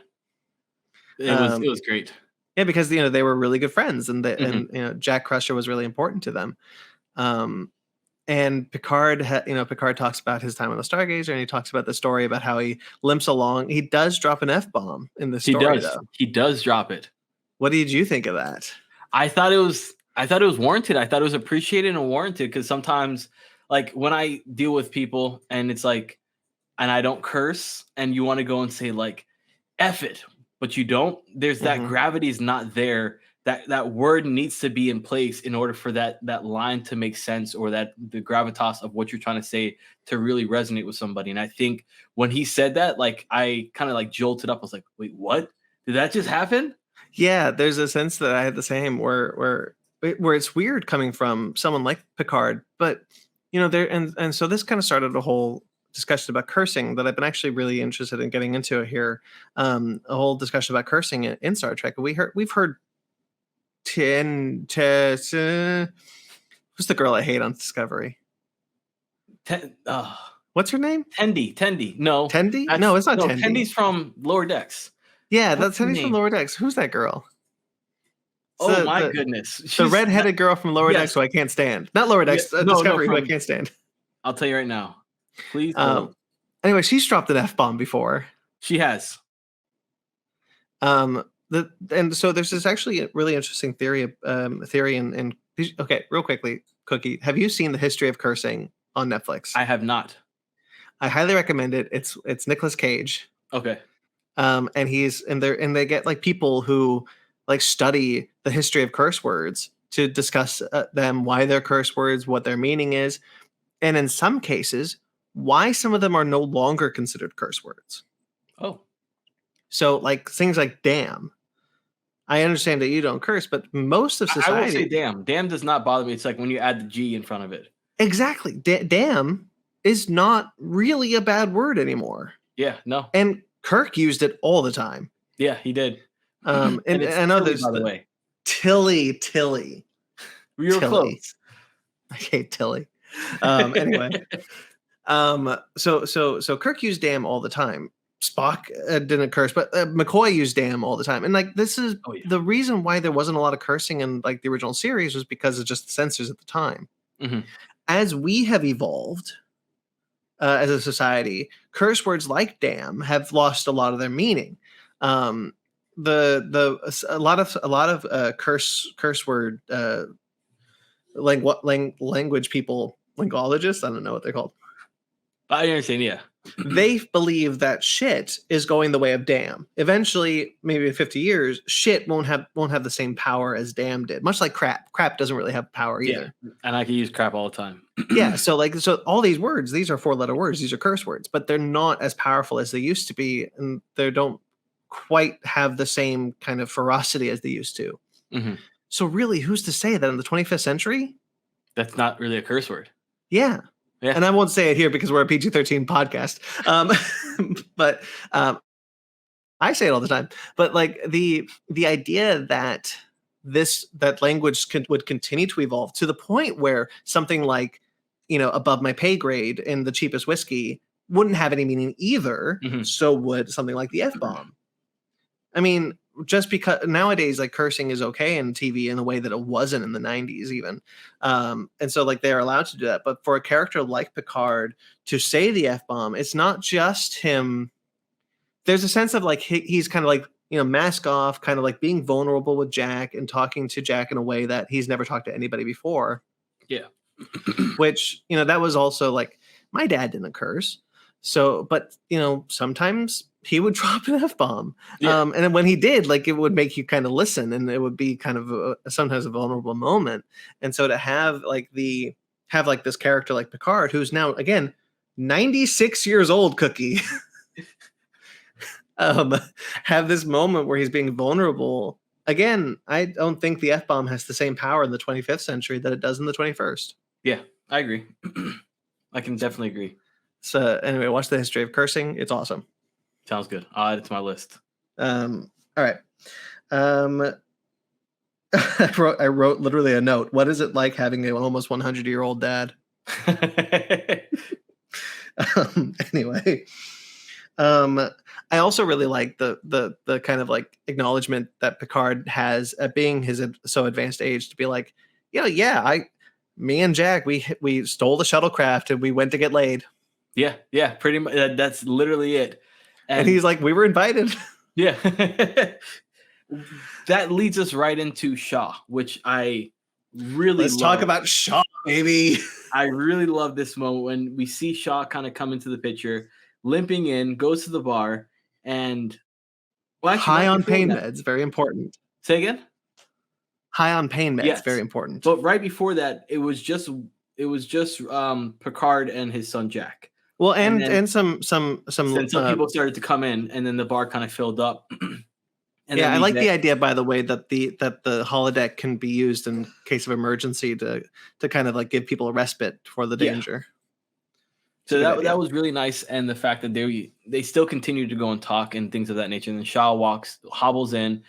It was great. Yeah, because they were really good friends, and and Jack Crusher was really important to them. And Picard, Picard talks about his time on the Stargazer, and he talks about the story about how he limps along. He does drop an F-bomb in the story, though. He does drop it. What did you think of that? I thought it was warranted. I thought it was appreciated and warranted, because sometimes, like when I deal with people and it's like, and I don't curse, and you want to go and say like, F it, but you don't. There's that gravity is not there. That word needs to be in place in order for that line to make sense, or that the gravitas of what you're trying to say to really resonate with somebody. And I think when he said that, like I kind of like jolted up. I was like, wait, what? Did that just happen? Yeah, there's a sense that I had the same where it's weird coming from someone like Picard, but there and so this kind of started a whole discussion about cursing that I've been actually really interested in getting into here. A whole discussion about cursing in Star Trek. We've heard who's the girl I hate on Discovery? What's her name? Tendi. No. Tendi? No, it's not Tendi. Tendi's from Lower Decks. Yeah, that's Tendi's from Lower Decks. Who's that girl? Oh my goodness. The redheaded girl from Lower Decks who I can't stand. Not Lower Decks, Discovery who I can't stand. I'll tell you right now. Please. Anyway, she's dropped an F-bomb before. She has. And so there's this actually a really interesting theory and okay, real quickly, Cookie, have you seen The History of Cursing on Netflix? I have not. I highly recommend it. It's Nicolas Cage. Okay. And they get like people who like study the history of curse words to discuss them, why they're curse words, what their meaning is, and in some cases, why some of them are no longer considered curse words. Oh. So like things like damn. I understand that you don't curse, but most of society... I would say damn. Damn does not bother me. It's like when you add the G in front of it. Exactly. Damn is not really a bad word anymore. Yeah, no. And Kirk used it all the time. Yeah, he did. And I know there's... By the way. Tilly. We were close. I hate Tilly. Anyway. So Kirk used damn all the time. Spock didn't curse, but McCoy used damn all the time. And like, this is the reason why there wasn't a lot of cursing in like the original series was because of just the censors at the time. As we have evolved, as a society, curse words like "damn" have lost a lot of their meaning. A lot of curse word language people, linguologists, I don't know what they're called. I understand, yeah. They believe that shit is going the way of damn. Eventually, maybe in 50 years, shit won't have the same power as damn did. Much like crap. Crap doesn't really have power either. Yeah, and I can use crap all the time. Yeah, so all these words, these are 4-letter words, these are curse words, but they're not as powerful as they used to be, and they don't quite have the same kind of ferocity as they used to. Mm-hmm. So really, who's to say that in the 25th century? That's not really a curse word. Yeah. Yeah. And I won't say it here because we're a PG-13 podcast. But I say it all the time. But like the idea that that language would continue to evolve to the point where something like, above my pay grade in the cheapest whiskey wouldn't have any meaning either. Mm-hmm. So would something like the F-bomb. I mean, just because nowadays, like, cursing is okay in TV in a way that it wasn't in the 90s even. And so like they're allowed to do that. But for a character like Picard to say the F-bomb, it's not just him. There's a sense of like he's kind of like, mask off, kind of like being vulnerable with Jack and talking to Jack in a way that he's never talked to anybody before. Yeah. Which, that was also like, my dad didn't curse. So, but, sometimes he would drop an F-bomb. Yeah. And then when he did, like, it would make you kind of listen, and it would be kind of sometimes a vulnerable moment. And so to have this character like Picard, who's now, again, 96 years old, Cookie, have this moment where he's being vulnerable. Again, I don't think the F-bomb has the same power in the 25th century that it does in the 21st. Yeah, I agree. I can definitely agree. So anyway, watch the history of cursing. It's awesome. Sounds good. I'll add it to my list. All right. I wrote literally a note. What is it like having an almost 100-year-old dad? Anyway, I also really like the kind of like acknowledgement that Picard has at being his so advanced age to be like, me and Jack, we stole the shuttlecraft and we went to get laid. Yeah, pretty much. That's literally it. And he's like, we were invited. Yeah. That leads us right into Shaw, which I really Let's talk about Shaw, baby. I really love this moment when we see Shaw kind of come into the picture, limping in, goes to the bar, and high on pain meds, very important. Say again? High on pain meds, yes. Very important. But right before that, it was just Picard and his son Jack. Well, and some people started to come in, and then the bar kind of filled up. I like the idea, by the way, that the holodeck can be used in case of emergency to kind of like give people a respite for the danger. So that was really nice, and the fact that they still continue to go and talk and things of that nature. And then Shaw hobbles in,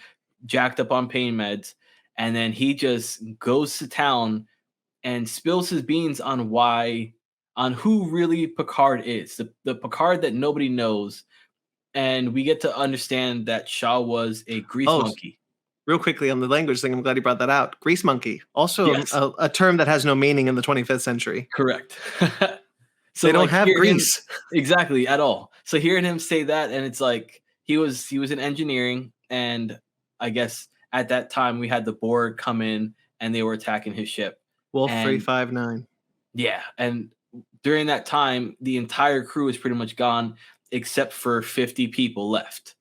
jacked up on pain meds, and then he just goes to town and spills his beans on who really Picard is, the Picard that nobody knows. And we get to understand that Shaw was a grease monkey. Real quickly on the language thing, I'm glad you brought that out. Grease monkey, also a term that has no meaning in the 25th century. Correct. So they don't have grease. Exactly, at all. So hearing him say that, and it's like he was in engineering, and I guess at that time we had the Borg come in and they were attacking his ship. Wolf 359. Yeah, and during that time, the entire crew is pretty much gone, except for 50 people left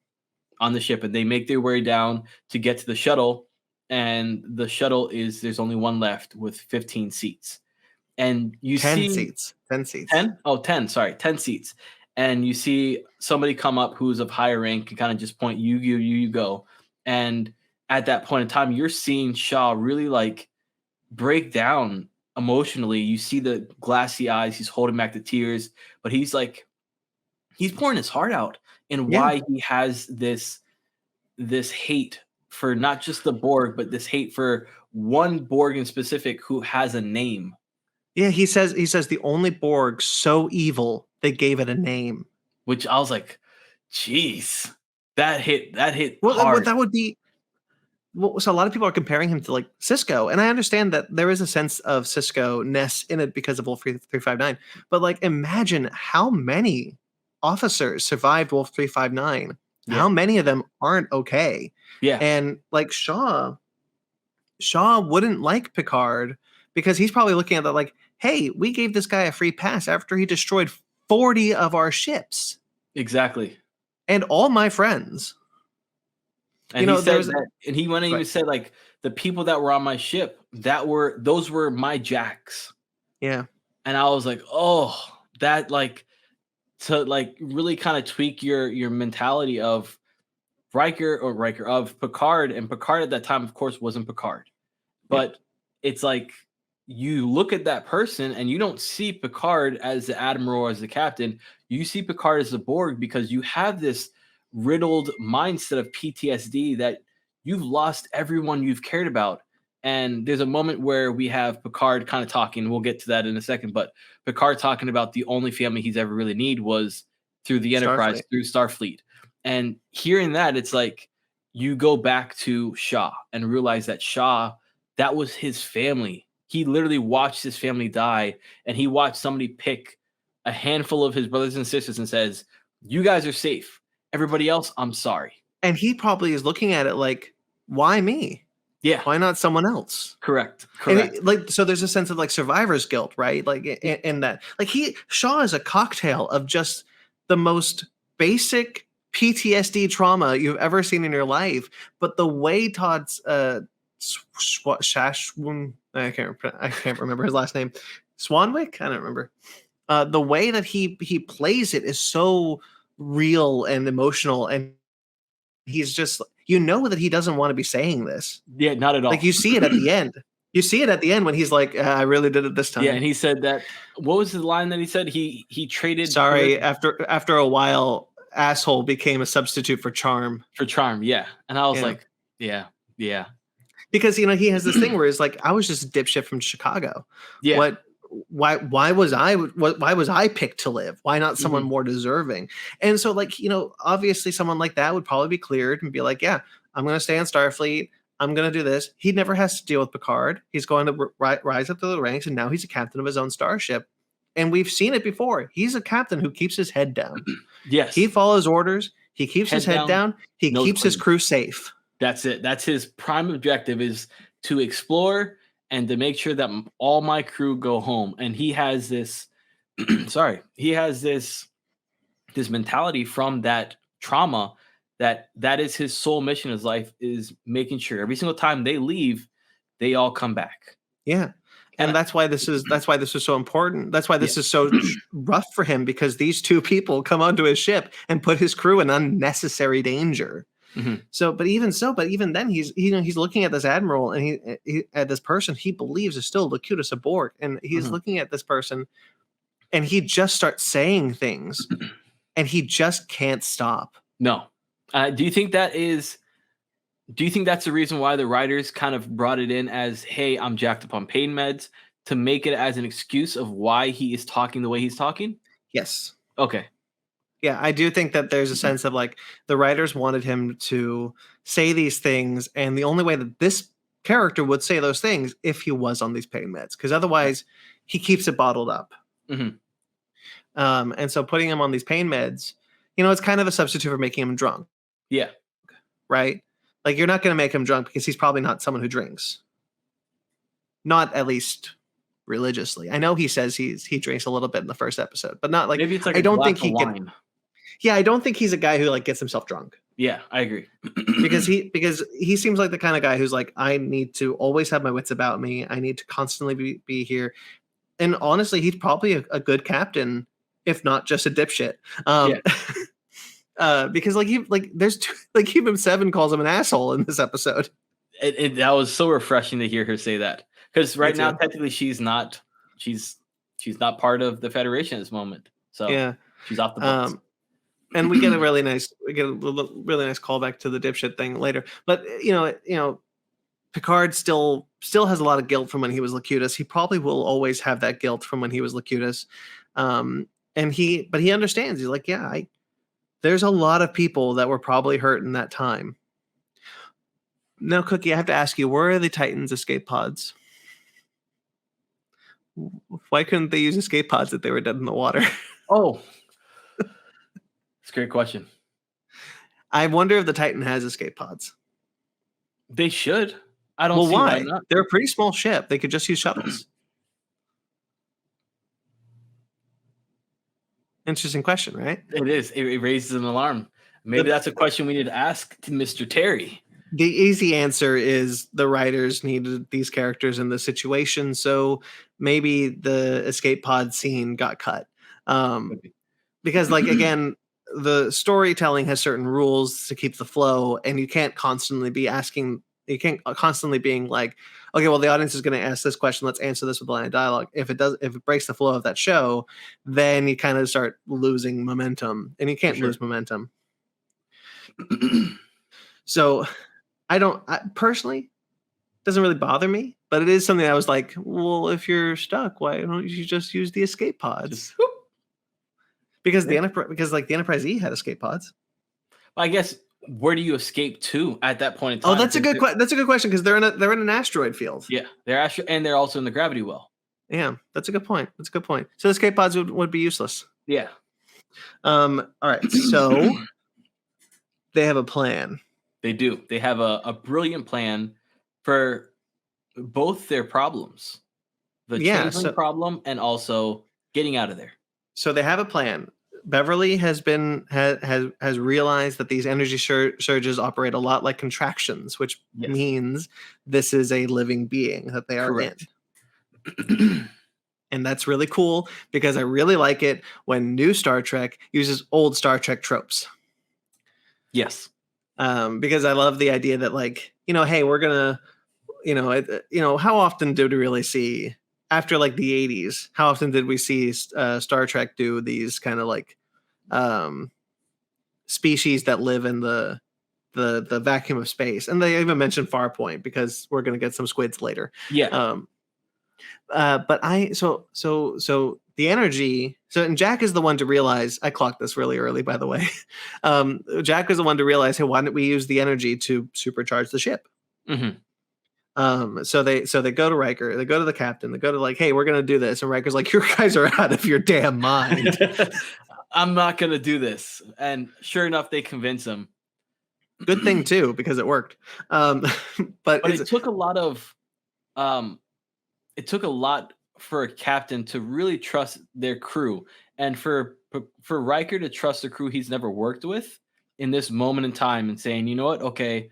on the ship, and they make their way down to get to the shuttle, and the shuttle there's only one left with 15 seats. And you 10 seats. 10 seats. 10? Oh, 10. Sorry, 10 seats. And you see somebody come up who's of higher rank and kind of just point, you go. And at that point in time, you're seeing Shaw really like break down emotionally. You see the glassy eyes. He's holding back the tears, but he's pouring his heart out in why he has this hate for not just the Borg, but this hate for one Borg in specific who has a name. Yeah, he says the only Borg so evil they gave it a name. Which I was like, geez, that hit well, hard. That would be well, so a lot of people are comparing him to like Cisco, and I understand that there is a sense of Cisco-ness in it because of Wolf 359. But like, imagine how many officers survived Wolf 359. Yeah. How many of them aren't okay? Yeah. And like Shaw wouldn't like Picard because he's probably looking at that like, hey, we gave this guy a free pass after he destroyed 40 of our ships Exactly. and all my friends. And he said there's that, and he went and even said like the people that were on my ship, those were my jacks. yeah. And I was like, oh, that like to like really kind of tweak your mentality of Riker of Picard, and Picard at that time, of course, wasn't Picard. But it's like you look at that person and you don't see Picard as the admiral or as the captain. You see Picard as the Borg because you have this riddled mindset of PTSD that you've lost everyone you've cared about. And there's a moment where we have Picard kind of talking. We'll get to that in a second, but Picard talking about the only family he's ever really need was through the Enterprise, through Starfleet. And hearing that, it's like you go back to Shaw and realize that Shaw, that was his family. He literally watched his family die, and he watched somebody pick a handful of his brothers and sisters and says, you guys are safe. Everybody else, I'm sorry. And he probably is looking at it like, why me? Yeah. Why not someone else? Correct. And so there's a sense of like survivor's guilt, right? Like in that, like Shaw is a cocktail of just the most basic PTSD trauma you've ever seen in your life. But the way Todd's I can't remember his last name. Swanwick? I don't remember. The way that he plays it is so real and emotional, and he's just, that he doesn't want to be saying this. Yeah, not at all. Like you see it at the end. You see it at the end when he's like, I really did it this time. Yeah, and he said that. What was the line that he said? He traded. Sorry, after a while, asshole became a substitute for charm. For charm, yeah. And I was like, yeah. Because he has this thing where he's like, I was just a dipshit from Chicago. Yeah. Why was I picked to live? Why not someone more deserving? And so like, obviously someone like that would probably be cleared and be like, yeah, I'm going to stay on Starfleet. I'm going to do this. He never has to deal with Picard. He's going to rise up to the ranks, and now he's a captain of his own starship. And we've seen it before. He's a captain who keeps his head down. Yes. He follows orders. He keeps his head down. He keeps his crew safe. That's it. That's his prime objective, is to explore and to make sure that all my crew go home. And he has this, this mentality from that trauma that is his sole mission in his life, is making sure every single time they leave, they all come back. Yeah. And that's why this is so important. That's why this is so rough for him, because these two people come onto his ship and put his crew in unnecessary danger. Mm-hmm. But even then he's looking at this admiral, and he at this person he believes is still Locutus of Borg, and he's looking at this person, and he just starts saying things, and he just can't stop. No. Do you think that's the reason why the writers kind of brought it in as, hey, I'm jacked up on pain meds, to make it as an excuse of why he is talking the way he's talking? Yes. Okay. Yeah, I do think that there's a sense of like the writers wanted him to say these things, and the only way that this character would say those things if he was on these pain meds, because otherwise he keeps it bottled up. Mm-hmm. And so putting him on these pain meds, it's kind of a substitute for making him drunk. Yeah. Right? Like, you're not going to make him drunk because he's probably not someone who drinks. Not at least religiously. I know he says he drinks a little bit in the first episode, but not like, maybe it's like I don't think he can. Yeah, I don't think he's a guy who like gets himself drunk. Yeah, I agree. because he seems like the kind of guy who's like, I need to always have my wits about me. I need to constantly be here. And honestly, he's probably a good captain, if not just a dipshit. Because Human 7 calls him an asshole in this episode. That was so refreshing to hear her say that, because right now technically she's not part of the Federation at this moment. So yeah, she's off the books. And we get a really nice callback to the dipshit thing later. But Picard still has a lot of guilt from when he was Locutus. He probably will always have that guilt from when he was Locutus. But he understands. He's like, there's a lot of people that were probably hurt in that time. No, Cookie, I have to ask you, where are the Titans' escape pods? Why couldn't they use escape pods if they were dead in the water? Oh, it's a great question. I wonder if the Titan has escape pods. They should. I don't Well, see why why? not. They're a pretty small ship. They could just use shuttles. Interesting question, right? It is. It raises an alarm. Maybe that's a question we need to ask to Mr. Terry. The easy answer is the writers needed these characters in the situation, so maybe the escape pod scene got cut. Because, like, again, the storytelling has certain rules to keep the flow, and you can't constantly be asking. You can't constantly being like, okay, well, the audience is going to ask this question. Let's answer this with line of dialogue. If it breaks the flow of that show, then you kind of start losing momentum, and you can't lose momentum. So, personally, doesn't really bother me, but it is something I was like, well, if you're stuck, why don't you just use the escape pods? Because the Enterprise E had escape pods. I guess, where do you escape to at that point in time? Oh, that's a good question, because they're in an asteroid field. Yeah, they're also in the gravity well. Yeah, that's a good point. So the escape pods would be useless. Yeah. All right. So they have a plan. They do. They have a brilliant plan for both their problems. The changeling problem and also getting out of there. So they have a plan. Beverly has realized that these energy surges operate a lot like contractions, which means this is a living being that they are in. And that's really cool, because I really like it when new Star Trek uses old Star Trek tropes. Yes. Because I love the idea that, like, hey, we're gonna, how often did we really see, after like the 80s, how often did we see Star Trek do these kind of like species that live in the vacuum of space? And they even mentioned Farpoint, because we're going to get some squids later. Yeah. But the energy. And Jack is the one to realize. I clocked this really early, by the way. Jack is the one to realize, hey, why don't we use the energy to supercharge the ship? So they go to Riker, they go to the captain, they go to like, hey, we're gonna do this, and Riker's like, you guys are out of your damn mind. I'm not gonna do this, and sure enough, they convince him. Good thing too, because it worked. But it took a lot of, it took a lot for a captain to really trust their crew, and for Riker to trust a crew he's never worked with in this moment in time, and saying, you know what, okay.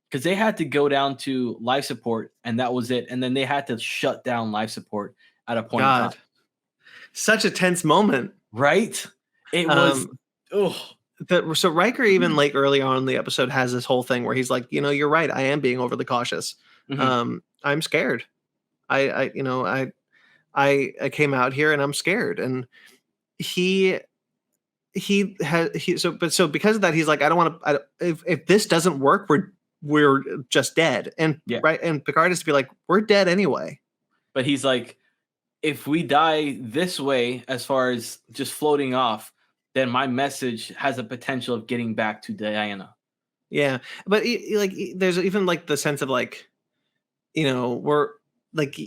Because they had to go down to life support, and that was it. And then they had to shut down life support at a point in time. Such a tense moment. Right? It was. So Riker, even like early on in the episode, has this whole thing where he's like, you're right. I am being overly cautious. I'm scared. I came out here and I'm scared. And so because of that, he's like, I don't want to, if this doesn't work, we're just dead. And and Picard is to be like, we're dead anyway. But he's like, if we die this way, as far as just floating off, then my message has a potential of getting back to Diana. Yeah, but like, there's even like the sense of like, we're like,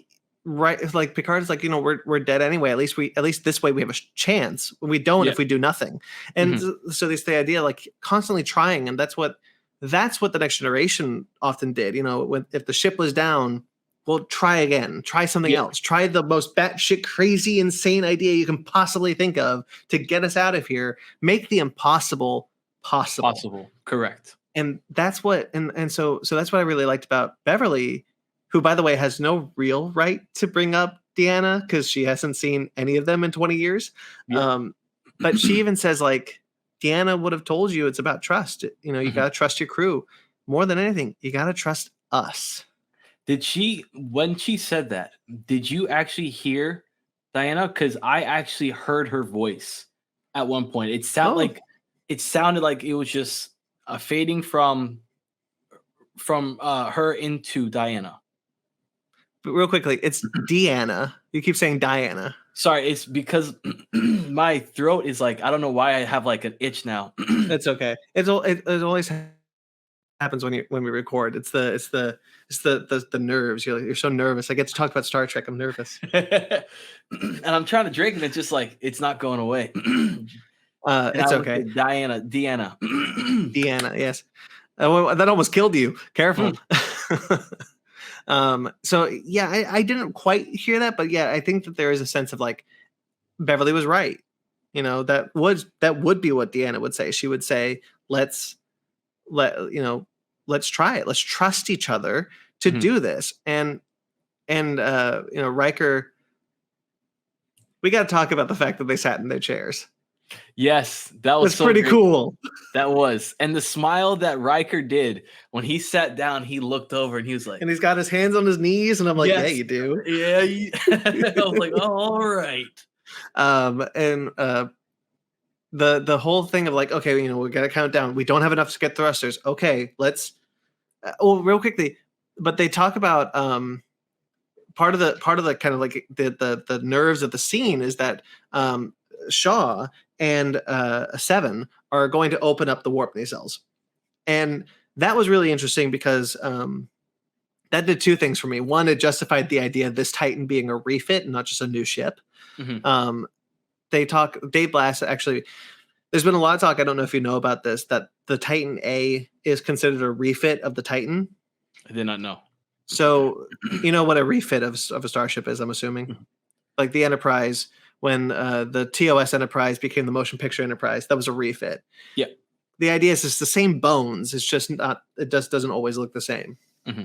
right, like Picard is like, we're dead anyway. At least this way we have a chance. We don't if we do nothing. And so there's the idea like constantly trying, and that's what the Next Generation often did. If the ship was down, well, try again, try something else, try the most batshit crazy, insane idea you can possibly think of to get us out of here. Make the impossible possible. Possible, correct. And that's what, and so that's what I really liked about Beverly, who, by the way, has no real right to bring up Deanna because she hasn't seen any of them in 20 years. But she even says like, Deanna would have told you it's about trust. You got to trust your crew more than anything. You got to trust us. When she said that, did you actually hear Diana? Because I actually heard her voice at one point. It sounded like it was just a fading from her into Diana. But real quickly, it's Deanna. You keep saying Diana. Sorry, it's because my throat is like, I don't know why I have like an itch now. That's okay. It always happens when we record. It's the nerves. You're so nervous. I get to talk about Star Trek. I'm nervous. And I'm trying to drink, and it's just like it's not going away. And I It's looked okay. at Deanna. Deanna, yes. Well, that almost killed you. Careful. So yeah, I didn't quite hear that, but yeah, I think that there is a sense of like Beverly was right. That would be what Deanna would say. She would say, let's try it. Let's trust each other to do this. And Riker, we got to talk about the fact that they sat in their chairs. Yes, that was so pretty great. Cool. That was. And the smile that Riker did when he sat down, he looked over and he was like, and he's got his hands on his knees, and I'm like, yes. Yeah, you do. Yeah. I was like, oh, all right. And the whole thing of like, okay, we got to count down. We don't have enough to get thrusters. Okay, let's. Real quickly, but they talk about part of the kind of like the nerves of the scene is that Shaw and Seven are going to open up the warp nacelles, and that was really interesting because that did two things for me. One, it justified the idea of this Titan being a refit and not just a new ship. Mm-hmm. Dave Blass actually. There's been a lot of talk. I don't know if you know about this, that the Titan A is considered a refit of the Titan. I did not know. So, you know what a refit of a starship is, I'm assuming. Mm-hmm. Like the Enterprise, when the TOS Enterprise became the Motion Picture Enterprise, that was a refit. Yeah. The idea is it's the same bones. It's just not. It just doesn't always look the same. Mm-hmm.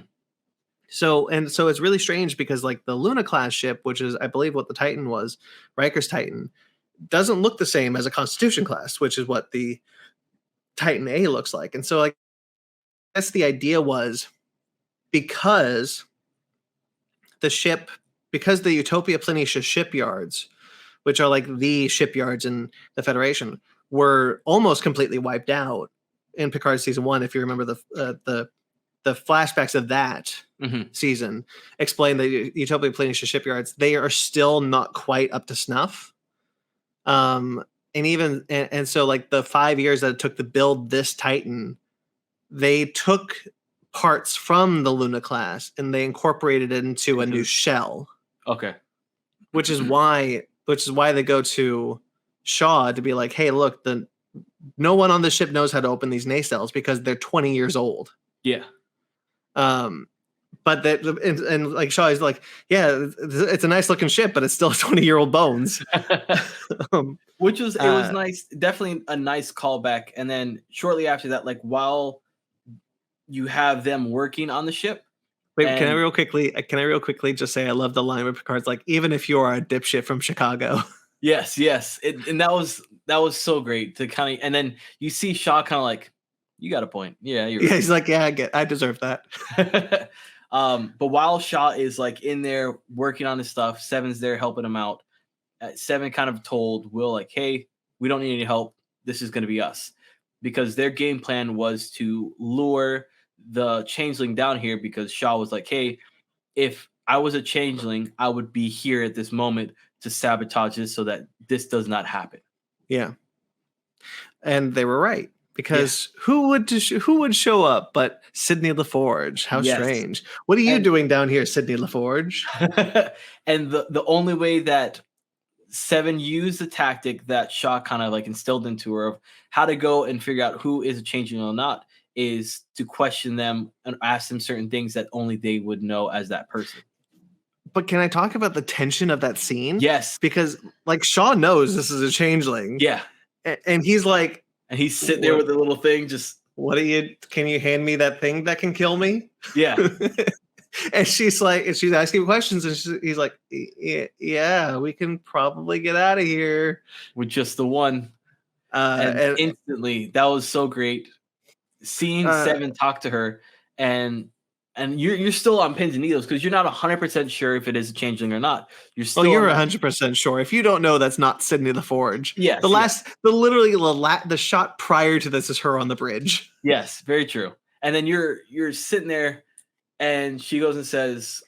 So it's really strange because like the Luna class ship, which is I believe what the Titan was, Riker's Titan, doesn't look the same as a Constitution class, which is what the Titan A looks like. And so like that's the idea was because the Utopia Planitia shipyards, which are like the shipyards in the Federation, were almost completely wiped out in Picard season 1. If you remember the flashbacks of that season, explain the Utopia Planitia shipyards, they are still not quite up to snuff. And so like the 5 years that it took to build this Titan, they took parts from the Luna class and they incorporated it into a new shell. Okay. Which is why they go to Shaw to be like, hey, look, no one on the ship knows how to open these nacelles because they're 20 years old. Yeah. But that and like Shaw is like, yeah, it's a nice looking ship, but it's still 20-year-old bones. Which was it was nice, definitely a nice callback. And then shortly after that, like while you have them working on the ship. Wait, can I real quickly just say I love the line where Picard's like, even if you are a dipshit from Chicago. Yes. And that was so great to kind of, and then you see Shaw kind of like, you got a point. Yeah, you're right. He's like, yeah, I deserve that. But while Shaw is like in there working on his stuff, Seven's there helping him out. Seven kind of told Will like, hey, we don't need any help. This is going to be us. Because their game plan was to lure the changeling down here because Shaw was like, hey, if I was a changeling, I would be here at this moment to sabotage this so that this does not happen. Yeah. And they were right. Because who would show up but Sidney LaForge? How strange. What are you doing down here, Sidney LaForge? And the only way that Seven used the tactic that Shaw kind of like instilled into her of how to go and figure out who is a changeling or not is to question them and ask them certain things that only they would know as that person. But can I talk about the tension of that scene? Yes. Because like Shaw knows this is a changeling. Yeah. And he's like, and he's sitting there with the little thing, just can you hand me that thing that can kill me? Yeah. And she's asking questions, and he's like, yeah, we can probably get out of here with just the one. And instantly, that was so great. Seeing Seven talk to her, and you're still on pins and needles because you're not 100% sure if it is a changeling or not. You're still. You're 100% sure. If you don't know, that's not Sidney LaForge. Yes. The shot prior to this is her on the bridge. Yes, very true. And then you're sitting there, and she goes and says,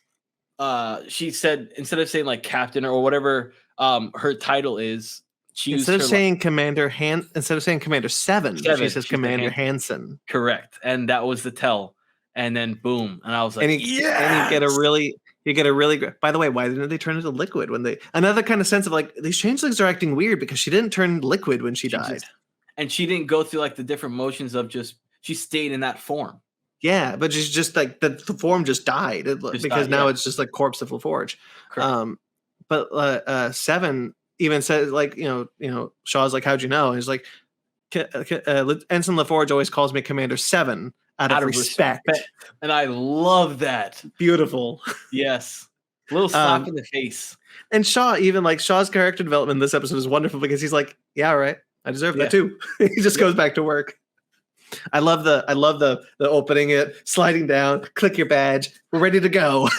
she said instead of saying like captain or whatever her title is, She used Instead of her saying instead of saying Commander Seven, she says she said Commander Hansen. correct, and that was the tell. And then boom, and I was like, And you get a really great. By the way, why didn't they turn into liquid when they? Another kind of sense of like these changelings are acting weird because she didn't turn liquid when she died. And she didn't go through like the different motions of she stayed in that form. Yeah, but she's just like the form just died because now it's just like corpse of LaForge. But Seven even says like Shaw's like, how'd you know? And he's like, Ensign LaForge always calls me Commander Seven out of respect. And I love that. Beautiful. Yes. A little slap in the face. And Shaw, even like Shaw's character development in this episode is wonderful because he's like, yeah, all right, I deserve that too. He just goes back to work. I love the opening it, sliding down, click your badge, we're ready to go.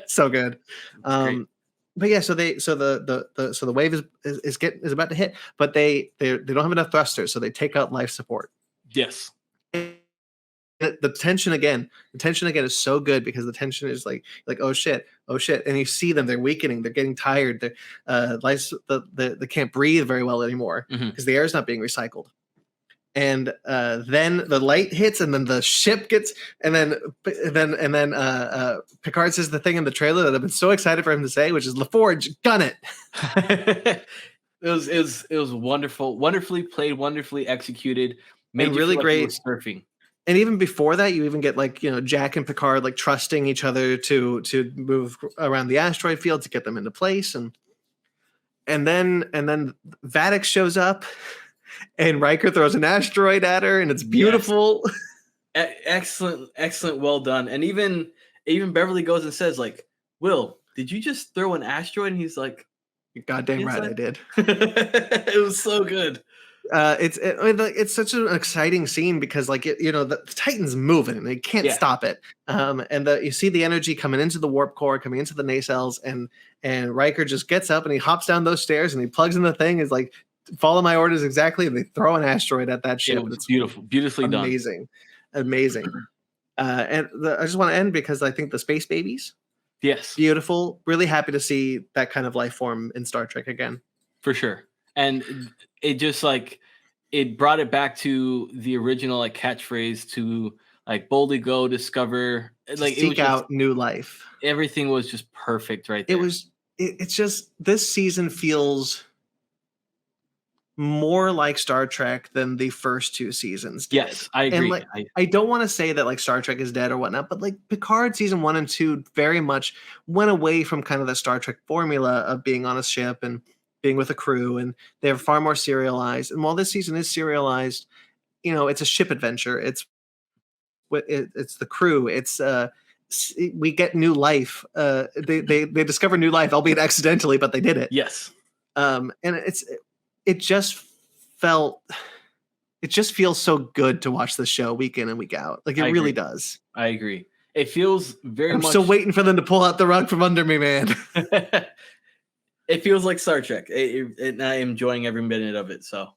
So good. But yeah, so the wave is about to hit, but they don't have enough thrusters, so they take out life support. Yes. The tension again is so good because the tension is like oh shit, and you see them, they're weakening, they're getting tired, they can't breathe very well anymore because the air is not being recycled. And then the light hits, and then the ship gets, and then Picard says the thing in the trailer that I've been so excited for him to say, which is LaForge, gun it. It was wonderful, wonderfully played, wonderfully executed, and really great surfing. And even before that, you even get like Jack and Picard like trusting each other to move around the asteroid field to get them into place, and then Vatic shows up. And Riker throws an asteroid at her, and it's beautiful. Yes. Excellent, well done. And even Beverly goes and says, like, Will, did you just throw an asteroid? And he's like, you're goddamn right, I did. It was so good. It's such an exciting scene because like the Titan's moving and they can't stop it. And you see the energy coming into the warp core, coming into the nacelles, and Riker just gets up and he hops down those stairs and he plugs in the thing. Is like, follow my orders exactly. And they throw an asteroid at that ship. It's beautifully done. Amazing. I just want to end because I think the space babies. Yes. Beautiful. Really happy to see that kind of life form in Star Trek again. For sure. And it just like, it brought it back to the original like catchphrase to like boldly go discover, like seek out new life. Everything was just perfect right there. It's just, this season feels more like Star Trek than the first two seasons did. Yes, I agree. And like, I don't want to say that like Star Trek is dead or whatnot, but like Picard season 1 and 2 very much went away from kind of the Star Trek formula of being on a ship and being with a crew, and they're far more serialized. And while this season is serialized, it's a ship adventure. It's the crew. We get new life. They discover new life, albeit accidentally, but they did it. Yes. And it just feels so good to watch the show week in and week out. Like it really does. I agree. It feels very much. I'm still waiting for them to pull out the rug from under me, man. It feels like Star Trek. And I'm enjoying every minute of it. So,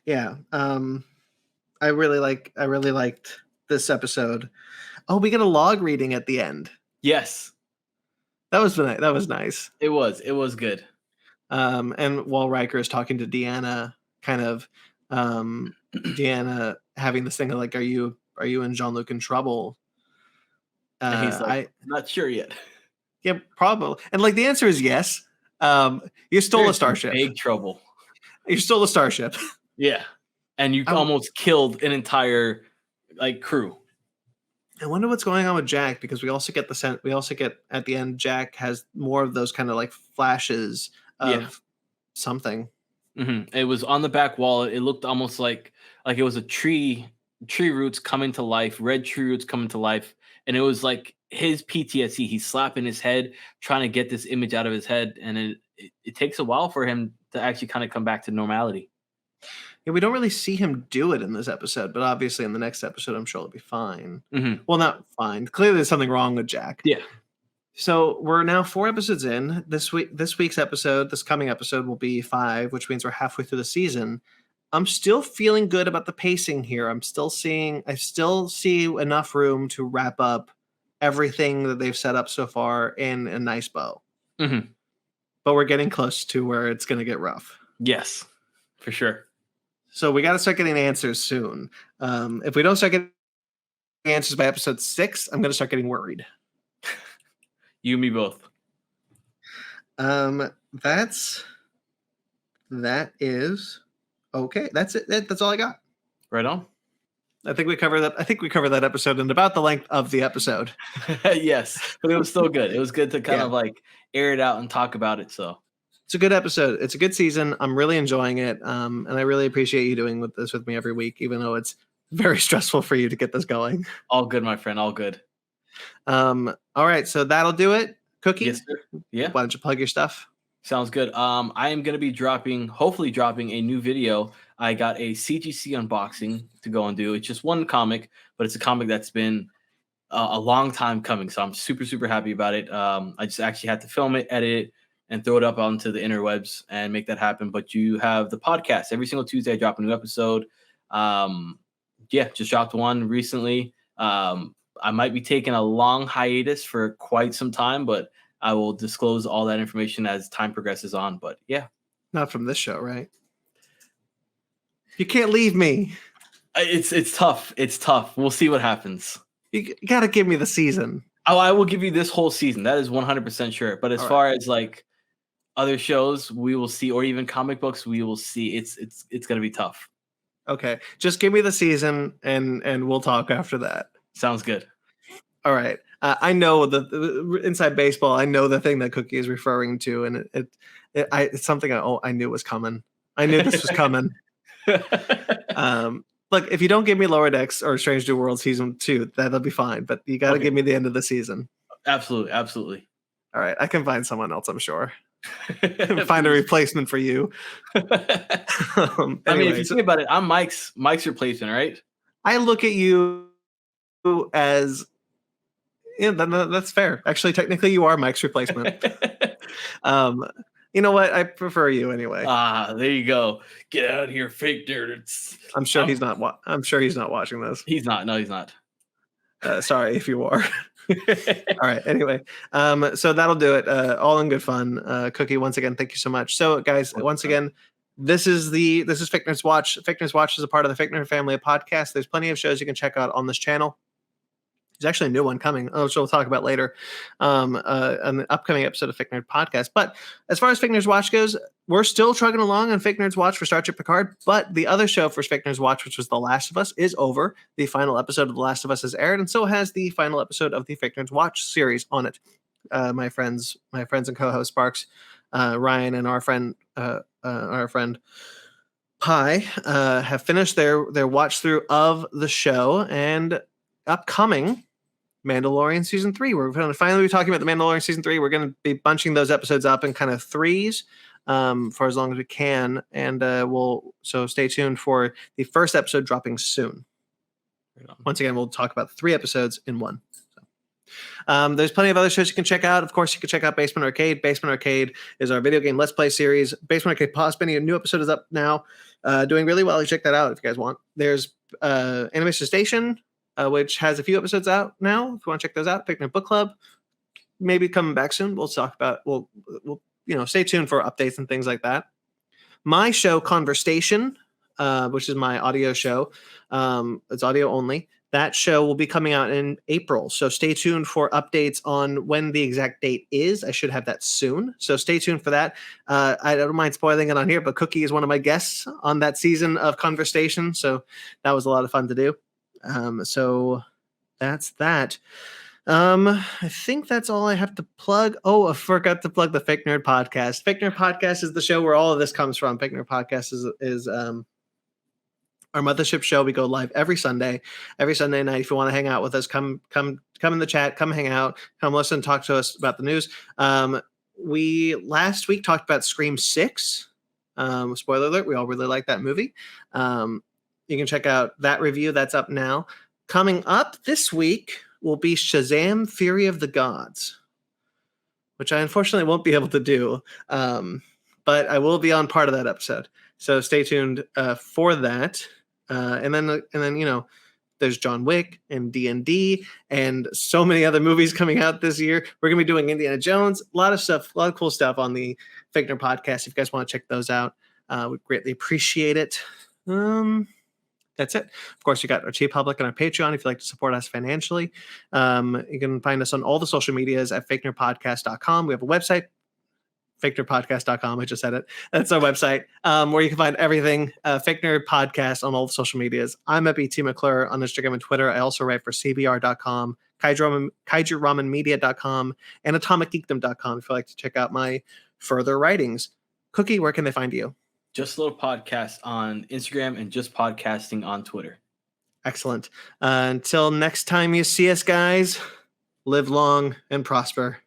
yeah. I really liked this episode. Oh, we get a log reading at the end. Yes. That was nice. It was good. And while Riker is talking to Deanna, kind of Deanna having this thing of like, are you and Jean-Luc in trouble? And he's like, I'm not sure yet. Yeah, probably. And like the answer is yes. You stole a starship. Big trouble. You stole a starship. Yeah. And you almost killed an entire like crew. I wonder what's going on with Jack, because we also get at the end, Jack has more of those kind of like flashes of something. Mm-hmm. It was on the back wall. It looked almost like it was a tree roots coming to life, red tree roots coming to life. And it was like his PTSD. He's slapping his head, trying to get this image out of his head. And it takes a while for him to actually kind of come back to normality. Yeah, we don't really see him do it in this episode, but obviously in the next episode, I'm sure it'll be fine. Mm-hmm. Well, not fine. Clearly there's something wrong with Jack. Yeah. So we're now 4 episodes in. This coming episode will be 5, which means we're halfway through the season. I'm still feeling good about the pacing here. I still see enough room to wrap up everything that they've set up so far in a nice bow. Mm-hmm. But we're getting close to where it's going to get rough. Yes, for sure. So we got to start getting answers soon. If we don't start getting answers by episode 6, I'm going to start getting worried. You and me both. That is okay. That's it. That's all I got. Right on. I think we covered that episode in about the length of the episode. Yes, but it was still good. It was good to kind of like air it out and talk about it. So it's a good episode. It's a good season. I'm really enjoying it. And I really appreciate you doing this with me every week, even though it's very stressful for you to get this going. All good, my friend. All good. All right. So that'll do it. Cookie? Yes, sir. Yeah. Why don't you plug your stuff? Sounds good. I am going to be hopefully dropping a new video. I got a CGC unboxing to go and do. It's just one comic, but it's a comic that's been a long time coming. So I'm super, super happy about it. I just actually had to film it, edit it, and throw it up onto the interwebs and make that happen. But you have the podcast. Every single Tuesday, I drop a new episode. Just dropped one recently. I might be taking a long hiatus for quite some time, but I will disclose all that information as time progresses on. But yeah. Not from this show, right? You can't leave me. It's tough. It's tough. We'll see what happens. You got to give me the season. Oh, I will give you this whole season. That is 100% sure. But as far as like other shows, we will see, or even comic books, we will see. It's going to be tough. Okay. Just give me the season and we'll talk after that. Sounds good. All right. I know the inside baseball. I know the thing that Cookie is referring to, and it's something I knew was coming. I knew this was coming. Look, if you don't give me Lower Decks or Strange New World season 2, that'll be fine. But you got to give me the end of the season. Absolutely, absolutely. All right, I can find someone else. I'm sure. Find a replacement for you. Anyway, I mean, if you think about it, I'm Mike's replacement, right? I look at you as. Yeah, that's fair. Actually, technically, you are Mike's replacement. You know what? I prefer you anyway. There you go. Get out of here, fake nerds. I'm sure he's not. I'm sure he's not watching this. He's not. No, he's not. Sorry if you are. All right. Anyway, so that'll do it. All in good fun. Cookie, once again, thank you so much. So, guys, once again, this is Fick Nerds Watch. Fick Nerds Watch is a part of the Fick Nerd family of podcasts. There's plenty of shows you can check out on this channel. There's actually a new one coming, which we'll talk about later on the upcoming episode of Fick Nerd Podcast. But as far as Fick Nerds Watch goes, we're still trucking along on Fick Nerds Watch for Star Trek Picard. But the other show for Fick Nerds Watch, which was The Last of Us, is over. The final episode of The Last of Us has aired, and so has the final episode of the Fick Nerds Watch series on it. My friends and co-host Sparks, Ryan, and our friend Pi have finished their watch through of the show, and upcoming Mandalorian season 3. We're going to finally be talking about the Mandalorian season 3. We're going to be bunching those episodes up in kind of threes for as long as we can, and so stay tuned for the first episode dropping soon. Once again, we'll talk about 3 episodes in one. There's plenty of other shows you can check out. Of course, you can check out Basement Arcade. Basement Arcade is our video game Let's Play series. Basement Arcade Pause Spinning, a new episode is up now, doing really well. You check that out if you guys want. There's Animation Station, which has a few episodes out now. If you want to check those out, Fick Nerd Book Club, maybe coming back soon. We'll talk about. We'll stay tuned for updates and things like that. My show Conversation, which is my audio show, it's audio only. That show will be coming out in April, so stay tuned for updates on when the exact date is. I should have that soon, so stay tuned for that. I don't mind spoiling it on here, but Cookie is one of my guests on that season of Conversation, so that was a lot of fun to do. So that's that. I think that's all I have to plug. Oh, I forgot to plug the Fick Nerd Podcast. Fick Nerd Podcast is the show where all of this comes from. Fick Nerd Podcast is our mothership show. We go live every Sunday night. If you want to hang out with us, come in the chat, come hang out, come listen, talk to us about the news. We last week talked about Scream 6. Spoiler alert, we all really like that movie. You can check out that review. That's up now. Coming up this week will be Shazam! Fury of the Gods, which I unfortunately won't be able to do, but I will be on part of that episode. So stay tuned for that. And then there's John Wick and D&D and so many other movies coming out this year. We're going to be doing Indiana Jones, a lot of stuff, a lot of cool stuff on the Fick Nerd Podcast if you guys want to check those out. We greatly appreciate it. That's it. Of course, you got our Public and our Patreon if you'd like to support us financially. You can find us on all the social medias at fakenerdpodcast.com. We have a website, fakenerdpodcast.com. I just said it. That's our website where you can find everything. Fake Nerd Podcast on all the social medias. I'm at BT McClure on Instagram and Twitter. I also write for CBR.com, KaijuRamenMedia.com, and AtomicGeekdom.com if you'd like to check out my further writings. Cookie, where can they find you? Just a Little Podcast on Instagram and Just Podcasting on Twitter. Excellent. Until next time you see us, guys, live long and prosper.